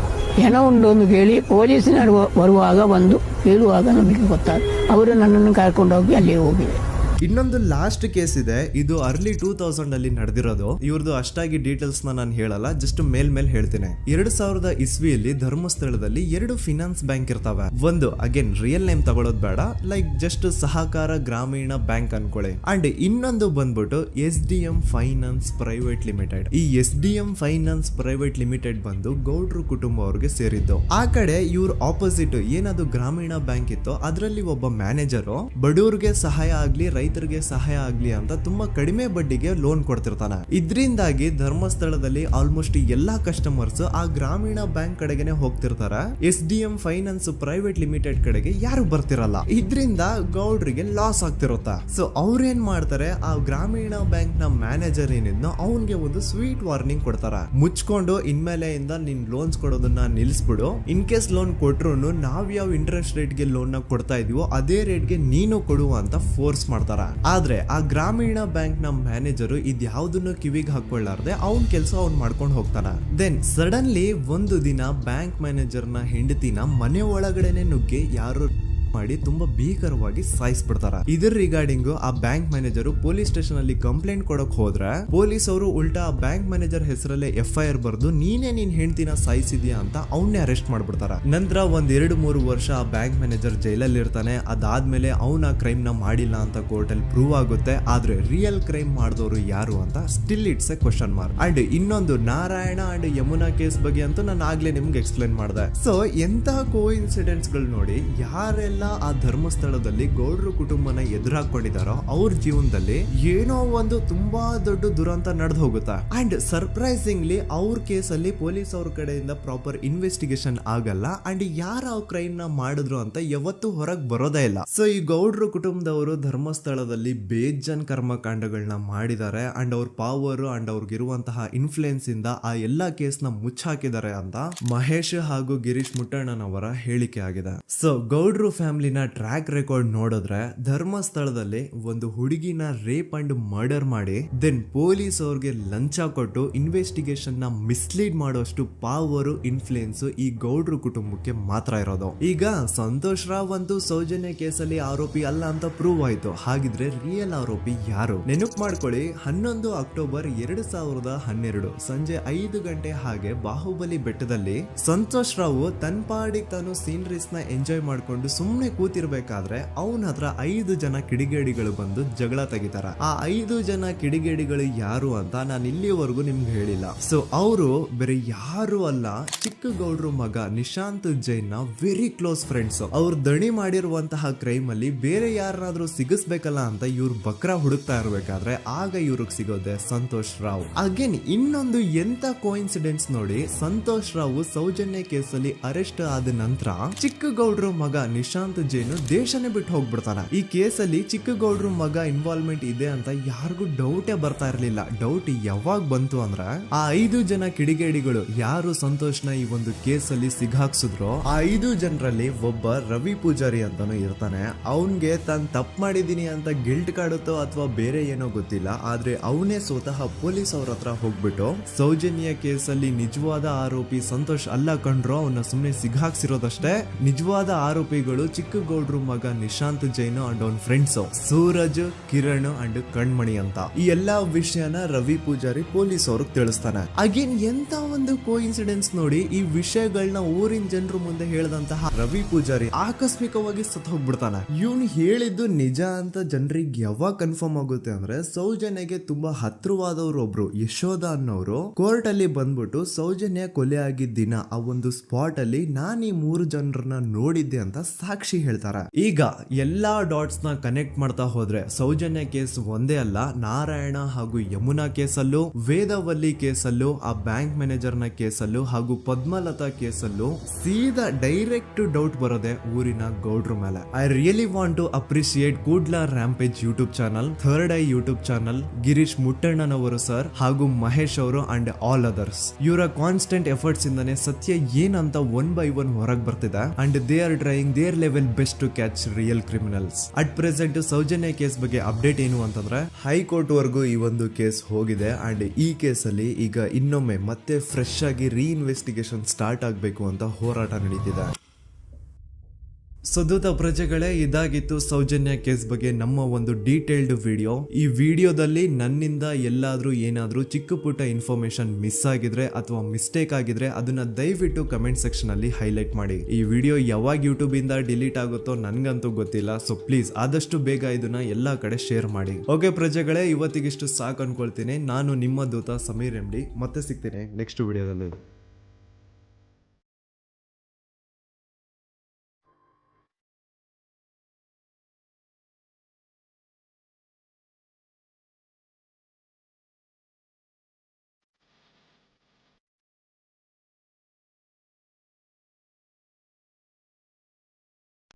ಹೆಣ ಉಂಡು ಎಂದು ಕೇಳಿ ಪೊಲೀಸಿನರು ಬರುವಾಗ ಬಂದು ಹೇಳುವಾಗ ನಮಗೆ ಗೊತ್ತಾದ. ಅವರು ನನ್ನನ್ನು ಕರ್ಕೊಂಡು ಹೋಗಿ ಅಲ್ಲಿ ಹೋಗಿದೆ. ಇನ್ನೊಂದು ಲಾಸ್ಟ್ ಕೇಸ್ ಇದೆ, ಇದು ಅರ್ಲಿ 2000 ಅಲ್ಲಿ ನಡೆದಿರೋದು. ಇವ್ರದ್ದು ಅಷ್ಟಾಗಿ ಡೀಟೇಲ್ಸ್ ನಾನು ಹೇಳಲ್ಲ, ಜಸ್ಟ್ ಮೇಲ್ ಹೇಳ್ತೀನಿ. 2000 ಇಸ್ವಿಯಲ್ಲಿ ಧರ್ಮಸ್ಥಳದಲ್ಲಿ 2 ಫಿನಾನ್ಸ್ ಬ್ಯಾಂಕ್ ಇರ್ತಾವೆ. ಒಂದು ಅಗೇನ್ ರಿಯಲ್ ನೇಮ್ ತಗೊಳ್ಳೋದು ಬೇಡ, ಲೈಕ್ ಜಸ್ಟ್ ಸಹಕಾರ ಗ್ರಾಮೀಣ ಬ್ಯಾಂಕ್ ಅನ್ಕೊಳ್ಳಿ. ಅಂಡ್ ಇನ್ನೊಂದು ಬಂದ್ಬಿಟ್ಟು SDM ಫೈನಾನ್ಸ್ ಪ್ರೈವೇಟ್ ಲಿಮಿಟೆಡ್. ಈ SDM ಫೈನಾನ್ಸ್ ಪ್ರೈವೇಟ್ ಲಿಮಿಟೆಡ್ ಬಂದು ಗೌಡ್ರು ಕುಟುಂಬ ಅವ್ರಿಗೆ ಸೇರಿದ್ದು. ಆ ಕಡೆ ಇವ್ರ ಆಪೋಸಿಟ್ ಏನದು ಗ್ರಾಮೀಣ ಬ್ಯಾಂಕ್ ಇತ್ತು, ಅದರಲ್ಲಿ ಒಬ್ಬ ಮ್ಯಾನೇಜರು ಬಡವ್ರಿಗೆ ಸಹಾಯ ಆಗ್ಲಿ ರೈತರಿಗೆ ಸಹಾಯ ಆಗ್ಲಿ ಅಂತ ತುಂಬಾ ಕಡಿಮೆ ಬಡ್ಡಿಗೆ ಲೋನ್ ಕೊಡ್ತಿರ್ತಾನೆ. ಇದರಿಂದಾಗಿ ಧರ್ಮಸ್ಥಳದಲ್ಲಿ ಆಲ್ಮೋಸ್ಟ್ ಎಲ್ಲಾ ಕಸ್ಟಮರ್ಸ್ ಆ ಗ್ರಾಮೀಣ ಬ್ಯಾಂಕ್ ಕಡೆಗೆ ಹೋಗ್ತಿರ್ತಾರ. SDM ಫೈನಾನ್ಸ್ ಪ್ರೈವೇಟ್ ಲಿಮಿಟೆಡ್ ಕಡೆಗೆ ಯಾರು ಬರ್ತಿರಲ್ಲ. ಇದ್ರಿಂದ ಗೌಡ್ರಿಗೆ ಲಾಸ್ ಆಗ್ತಿರುತ್ತಾ. ಸೊ ಅವ್ರೇನ್ ಮಾಡ್ತಾರೆ, ಆ ಗ್ರಾಮೀಣ ಬ್ಯಾಂಕ್ ನ ಮ್ಯಾನೇಜರ್ ಏನಿದ್ನೋ ಅವನ್ಗೆ ಒಂದು ಸ್ವೀಟ್ ವಾರ್ನಿಂಗ್ ಕೊಡ್ತಾರ. ಮುಚ್ಕೊಂಡು ಇನ್ಮೇಲೆ ಇಂದ ನಿನ್ ಲೋನ್ಸ್ ಕೊಡೋದನ್ನ ನಿಲ್ಸ್ಬಿಡು. ಇನ್ ಕೇಸ್ ಲೋನ್ ಕೊಟ್ರು ನಾವ್ ಯಾವ ಇಂಟ್ರೆಸ್ಟ್ ರೇಟ್ ಗೆ ಲೋನ್ ನ ಕೊಡ್ತಾ ಇದೀವೋ ಅದೇ ರೇಟ್ ಗೆ ನೀನು ಕೊಡುವ ಅಂತ ಫೋರ್ಸ್ ಮಾಡ್ತಾರ. ಆದ್ರೆ ಆ ಗ್ರಾಮೀಣ ಬ್ಯಾಂಕ್ ನ ಮ್ಯಾನೇಜರ್ ಇದ್ಯಾವುದನ್ನು ಕಿವಿಗೆ ಹಾಕೊಳ್ಳಾರ್ದೆ ಅವನ್ ಕೆಲಸ ಅವ್ನ್ ಮಾಡ್ಕೊಂಡು ಹೋಗ್ತಾನ. ದೆನ್ ಸಡನ್ಲಿ ಒಂದು ದಿನ ಬ್ಯಾಂಕ್ ಮ್ಯಾನೇಜರ್ ನ ಹೆಂಡತಿನ ಮನೆ ಒಳಗಡೆನೆ ನುಗ್ಗಿ ಯಾರು ಮಾಡಿ ತುಂಬಾ ಭೀಕರವಾಗಿ ಸಾಯಿಸ್ಬಿಡ್ತಾರ. ಇದರ ರಿಗಾರ್ಡಿಂಗ್ ಆ ಬ್ಯಾಂಕ್ ಮ್ಯಾನೇಜರ್ ಪೊಲೀಸ್ ಸ್ಟೇಷನ್ ಅಲ್ಲಿ ಕಂಪ್ಲೇಂಟ್ ಕೊಡಕ್ ಹೋದ್ರೆ ಪೊಲೀಸ್ ಅವರು ಉಲ್ಟಾ ಆ ಬ್ಯಾಂಕ್ ಮ್ಯಾನೇಜರ್ ಹೆಸರಲ್ಲೇ FIR ಬರ್ದು ನೀನೇ ನಿನ್ ಹೆಂಡತಿನ ಸಾಯಿಸಿದ್ಯಾ ಅಂತ ಅವನ್ನೇ ಅರೆಸ್ಟ್ ಮಾಡ್ಬಿಡ್ತಾರ. ನಂತರ 1-2-3 ವರ್ಷ ಆ ಬ್ಯಾಂಕ್ ಮ್ಯಾನೇಜರ್ ಜೈಲಲ್ಲಿ ಇರ್ತಾನೆ. ಅದಾದ್ಮೇಲೆ ಅವನ ಕ್ರೈಮ್ ನ ಮಾಡಿಲ್ಲ ಅಂತ ಕೋರ್ಟ್ ಅಲ್ಲಿ ಪ್ರೂವ್ ಆಗುತ್ತೆ. ಆದ್ರೆ ರಿಯಲ್ ಕ್ರೈಮ್ ಮಾಡಿದವರು ಯಾರು ಅಂತ still it's A question mark. And ಇನ್ನೊಂದು ನಾರಾಯಣ ಅಂಡ್ ಯಮುನಾ ಕೇಸ್ ಬಗ್ಗೆ ಅಂತೂ ನಾನು ಆಗ್ಲೇ ನಿಮ್ಗೆ ಎಕ್ಸ್ಪ್ಲೇನ್ ಮಾಡಿದೆ. ಸೊ ಎಂತಹ ಕೋ ಇನ್ಸಿಡೆಂಟ್ಸ್ ಗಳು ನೋಡಿ, ಯಾರೆಲ್ಲ ಆ ಧರ್ಮಸ್ಥಳದಲ್ಲಿ ಗೌಡ್ರು ಕುಟುಂಬನ ಎದುರಾಕೊಂಡಿದಾರೋ ಅವ್ರ ಜೀವನದಲ್ಲಿ ಏನೋ ಒಂದು ತುಂಬಾ ದೊಡ್ಡ ದುರಂತ ನಡೆದು ಹೋಗುತ್ತಾ. ಅಂಡ್ ಸರ್ಪ್ರೈಸಿಂಗ್ಲಿ ಅವ್ರ ಕೇಸಲ್ಲಿ ಪೊಲೀಸ್ ಅವ್ರ ಕಡೆಯಿಂದ ಪ್ರಾಪರ್ ಇನ್ವೆಸ್ಟಿಗೇಷನ್ ಆಗಲ್ಲ. ಅಂಡ್ ಯಾರ ಆ ಕ್ರೈಮ್ ನ ಮಾಡಿದ್ರು ಅಂತ ಯಾವತ್ತೂ ಹೊರಗೆ ಬರೋದೇ ಇಲ್ಲ. ಸೊ ಈ ಗೌಡ್ರು ಕುಟುಂಬದವರು ಧರ್ಮಸ್ಥಳದಲ್ಲಿ ಬೇಜನ್ ಕರ್ಮಕಾಂಡಗಳನ್ನ ಮಾಡಿದ್ದಾರೆ. ಅಂಡ್ ಅವ್ರ ಪವರ್ ಅಂಡ್ ಅವ್ರಿಗಿರುವಂತಹ ಇನ್ಫ್ಲೂಯೆನ್ಸ್ ಇಂದ ಆ ಎಲ್ಲಾ ಕೇಸ್ ನ ಮುಚ್ಚಾಕಿದ್ದಾರೆ ಅಂತ ಮಹೇಶ್ ಹಾಗೂ ಗಿರೀಶ್ ಮುಟ್ಟಣ್ಣನವರ ಹೇಳಿಕೆ ಆಗಿದೆ. ಸೊ ಗೌಡ್ರು ಫ್ಯಾಮಿಲಿನ ಟ್ರ್ಯಾಕ್ ರೆಕಾರ್ಡ್ ನೋಡಿದ್ರೆ ಧರ್ಮಸ್ಥಳದಲ್ಲಿ ಒಂದು ಹುಡುಗಿನ ರೇಪ್ ಅಂಡ್ ಮರ್ಡರ್ ಮಾಡಿ ದೆನ್ ಪೊಲೀಸ್ ಅವ್ರಿಗೆ ಲಂಚ ಕೊಟ್ಟು ಇನ್ವೆಸ್ಟಿಗೇಷನ್ ನ ಮಿಸ್ಲೀಡ್ ಮಾಡೋಷ್ಟು ಪವರ್ ಇನ್ಫ್ಲೂಯೆನ್ಸ್ ಈ ಗೌಡ್ರು ಕುಟುಂಬಕ್ಕೆ ಮಾತ್ರ ಇರೋದು. ಈಗ ಸಂತೋಷ್ ರಾವ್ ಅಂತೂ ಸೌಜನ್ಯ ಕೇಸಲ್ಲಿ ಆರೋಪಿ ಅಲ್ಲ ಅಂತ ಪ್ರೂವ್ ಆಯ್ತು. ಹಾಗಿದ್ರೆ ರಿಯಲ್ ಆರೋಪಿ ಯಾರು? ನೆನಪು ಮಾಡ್ಕೊಳ್ಳಿ, 11 ಅಕ್ಟೋಬರ್ 2012 ಸಂಜೆ 5 ಗಂಟೆ ಹಾಗೆ ಬಾಹುಬಲಿ ಬೆಟ್ಟದಲ್ಲಿ ಸಂತೋಷ್ ರಾವ್ ತನ್ನ ಪಾಡಿಗೆ ತಾನು ಸೀನರೀಸ್ ನ ಎಂಜಾಯ್ ಮಾಡ್ಕೊಂಡು ಸುಮ್ಮನೆ ಕೂತಿರ್ಬೇಕಾದ್ರೆ ಅವನ ಹತ್ರ 5 ಜನ ಕಿಡಿಗೇಡಿಗಳು ಬಂದು ಜಗಳ ತೆಗಿತಾರ. ಆ 5 ಜನ ಕಿಡಿಗೇಡಿಗಳು ಯಾರು ಅಂತ ನಾನು ಇಲ್ಲಿವರೆಗೂ ನಿಮ್ಗೆ ಹೇಳಿಲ್ಲ. ಸೊ ಅವರು ಬೇರೆ ಯಾರು ಅಲ್ಲ, ಚಿಕ್ಕ ಗೌಡ್ರು ಮಗ ನಿಶಾಂತ್ ಜೈನ್ ನ ವೆರಿ ಕ್ಲೋಸ್ ಫ್ರೆಂಡ್ಸ್. ಅವ್ರು ದಣಿ ಮಾಡಿರುವಂತಹ ಕ್ರೈಮ್ ಅಲ್ಲಿ ಬೇರೆ ಯಾರನ್ನಾದ್ರೂ ಸಿಗಿಸ್ಬೇಕಲ್ಲ ಅಂತ ಇವ್ರು ಬಕ್ರ ಹುಡುಕ್ತಾ ಇರ್ಬೇಕಾದ್ರೆ ಆಗ ಇವ್ರಿಗೆ ಸಿಗೋದೆ ಸಂತೋಷ್ ರಾವ್. ಅಗೇನ್ ಇನ್ನೊಂದು ಎಂತ ಕೋಇನ್ಸಿಡೆನ್ಸ್ ನೋಡಿ, ಸಂತೋಷ್ ರಾವ್ ಸೌಜನ್ಯ ಕೇಸಲ್ಲಿ ಅರೆಸ್ಟ್ ಆದ ನಂತರ ಚಿಕ್ಕ ಗೌಡ್ರು ಮಗ ನಿಶಾಂತ್ ಜೈನ್ ದೇಶನೇ ಬಿಟ್ಟು ಹೋಗ್ಬಿಡ್ತಾನ. ಈ ಕೇಸಲ್ಲಿ ಚಿಕ್ಕ ಗೌಡ್ರು ಮಗ ಇನ್ವಾಲ್ವ್ಮೆಂಟ್ ಇದೆ ಅಂತ ಯಾರಿಗೂ ಡೌಟೇ ಬರ್ತಾ ಇರ್ಲಿಲ್ಲ. ಡೌಟ್ ಯಾವಾಗ ಬಂತು ಅಂದ್ರೆ ಆ 5 ಜನ ಕಿಡಿಗೇಡಿಗಳು ಯಾರು ಸಂತೋಷ್ನ ಈ ಒಂದು ಕೇಸಲ್ಲಿ ಸಿಗಾಕ್ಸಿದ್ರು ಆ 5 ಜನರಲ್ಲಿ ಒಬ್ಬ ರವಿ ಪೂಜಾರಿ ಅಂತಾನು ಇರ್ತಾನೆ. ಅವನ್ಗೆ ತಾನು ತಪ್ಪು ಮಾಡಿದೀನಿ ಅಂತ ಗಿಲ್ಟ್ ಕಾಡುತ್ತೋ ಅಥವಾ ಬೇರೆ ಏನೋ ಗೊತ್ತಿಲ್ಲ, ಆದ್ರೆ ಅವನೇ ಸ್ವತಃ ಪೊಲೀಸ್ ಅವ್ರ ಹತ್ರ ಹೋಗ್ಬಿಟ್ಟು ಸೌಜನ್ಯ ಕೇಸಲ್ಲಿ ನಿಜವಾದ ಆರೋಪಿ ಸಂತೋಷ್ ಅಲ್ಲ ಕಂಡ್ರು, ಅವನ್ನ ಸುಮ್ನೆ ಸಿಗಾಕ್ಸಿರೋದಷ್ಟೇ, ನಿಜವಾದ ಆರೋಪಿಗಳು ಚಿಕ್ಕ ಗೌಡ್ರು ಮಗ ನಿಶಾಂತ್ ಜೈನ್ ಅಂಡ್ ಅವನ್ ಫ್ರೆಂಡ್ಸ್ ಸೂರಜ್, ಕಿರಣ್ ಅಂಡ್ ಕಣ್ಮಣಿ ಅಂತ. ಈ ಎಲ್ಲಾ ವಿಷಯನ ರವಿ ಪೂಜಾರಿ ಪೊಲೀಸ್ ಅವ್ರಿಗೆ ತಿಳಿಸ್ತಾನೆ. ಅಗೇನ್ ಎಂತ ಒಂದು ಕೋಇನ್ಸಿಡೆನ್ಸ್ ನೋಡಿ, ಈ ವಿಷಯಗಳನ್ನ ಊರಿನ ಜನರು ಮುಂದೆ ಹೇಳಿದಂತಹ ರವಿ ಪೂಜಾರಿ ಆಕಸ್ಮಿಕವಾಗಿ ಸತ್ತು ಹೋಗ್ಬಿಡ್ತಾನೆ. ಇವನು ಹೇಳಿದ್ದು ನಿಜ ಅಂತ ಜನರಿಗೆ ಯಾವಾಗ ಕನ್ಫರ್ಮ್ ಆಗುತ್ತೆ ಅಂದ್ರೆ ಸೌಜನ್ಯಗೆ ತುಂಬಾ ಹತ್ರವಾದವ್ರು ಒಬ್ರು ಯಶೋಧ ಅನ್ನೋರು ಕೋರ್ಟ್ ಅಲ್ಲಿ ಬಂದ್ಬಿಟ್ಟು ಸೌಜನ್ಯ ಕೊಲೆ ಆಗಿದ್ದ ದಿನ ಆ ಒಂದು ಸ್ಪಾಟ್ ಅಲ್ಲಿ ನಾನು ಈ 3 ಜನರನ್ನ ನೋಡಿದ್ದೆ ಅಂತ ಸಾಕ್ಷಿ ಹೇಳ್ತಾರ. ಈಗ ಎಲ್ಲಾ ಡಾಟ್ಸ್ ನ ಕನೆಕ್ಟ್ ಮಾಡ್ತಾ ಹೋದ್ರೆ ಸೌಜನ್ಯ ಕೇಸ್ ಒಂದೇ ಅಲ್ಲ, ನಾರಾಯಣ ಹಾಗೂ ಯಮುನಾ ಕೇಸಲ್ಲೂ, ವೇದವಲ್ಲಿ ಕೇಸಲ್ಲೂ, ಆ ಬ್ಯಾಂಕ್ ಮ್ಯಾನೇಜರ್ ನ ಕೇಸಲ್ಲೂ ಹಾಗೂ ಪದ್ಮಲತಾ ಕೇಸಲ್ಲೂ ಸೀದಾ ಡೈರೆಕ್ಟ್ ಡೌಟ್ ಬರೋದೆ ಊರಿನ ಗೌಡ್ರ ಮೇಲೆ. I really want to appreciate Kudla rampage YouTube channel, third eye YouTube channel, Girish ಮುಟ್ಟಣ್ಣನವರು ಸರ್ ಹಾಗೂ ಮಹೇಶ್ ಅವರು ಅಂಡ್ ಆಲ್ ಅದರ್ಸ್. ಇವರ ಕಾನ್ಸ್ಟೆಂಟ್ ಎಫರ್ಟ್ಸ್ ಇಂದಾನೆ ಸತ್ಯ ಏನಂತ 1 by 1 ಹೊರಗೆ ಬರ್ತಿದೆ and they are trying their level best to catch real criminals. At present Soujanya case ಬಗ್ಗೆ ಅಪ್ಡೇಟ್ ಏನು ಅಂತಂದ್ರೆ ಹೈಕೋರ್ಟ್ ವರೆಗೂ ಈ ಒಂದು ಕೇಸ್ ಹೋಗಿದೆ ಅಂಡ್ ಈ ಕೇಸಲ್ಲಿ ಈಗ ಇನ್ನೊಮ್ಮೆ ಮತ್ತೆ ಫ್ರೆಶ್ ಆಗಿ ರೀಇನ್ವೆಸ್ಟಿಗೇಷನ್ ಸ್ಟಾರ್ಟ್ ಆಗಬೇಕು ಅಂತ ಹೋರಾಟ ನಡೀತಿದೆ. ಸೊ ದೂತ ಪ್ರಜೆಗಳೇ, ಇದಾಗಿತ್ತು ಸೌಜನ್ಯ ಕೇಸ್ ಬಗ್ಗೆ ನಮ್ಮ ಒಂದು ಡೀಟೇಲ್ಡ್ ವಿಡಿಯೋ. ಈ ವಿಡಿಯೋದಲ್ಲಿ ನನ್ನಿಂದ ಎಲ್ಲಾದ್ರೂ ಏನಾದ್ರೂ ಚಿಕ್ಕ ಪುಟ್ಟ ಇನ್ಫಾರ್ಮೇಶನ್ ಮಿಸ್ ಆಗಿದ್ರೆ ಅಥವಾ ಮಿಸ್ಟೇಕ್ ಆಗಿದ್ರೆ ಅದನ್ನ ದಯವಿಟ್ಟು ಕಮೆಂಟ್ ಸೆಕ್ಷನ್ ಅಲ್ಲಿ ಹೈಲೈಟ್ ಮಾಡಿ. ಈ ವಿಡಿಯೋ ಯಾವಾಗ ಯೂಟ್ಯೂಬ್ ಇಂದ ಡಿಲೀಟ್ ಆಗುತ್ತೋ ನನ್ಗಂತೂ ಗೊತ್ತಿಲ್ಲ. ಸೊ ಪ್ಲೀಸ್ ಆದಷ್ಟು ಬೇಗ ಇದನ್ನ ಎಲ್ಲಾ ಕಡೆ ಶೇರ್ ಮಾಡಿ. ಓಕೆ ಪ್ರಜೆಗಳೇ, ಇವತ್ತಿಗಿಷ್ಟು ಸಾಕು ಅನ್ಕೊಳ್ತೀನಿ. ನಾನು ನಿಮ್ಮ ದೂತ ಸಮೀರ್ MD. ಮತ್ತೆ ಸಿಗ್ತೀನಿ ನೆಕ್ಸ್ಟ್ ವಿಡಿಯೋದಲ್ಲಿ.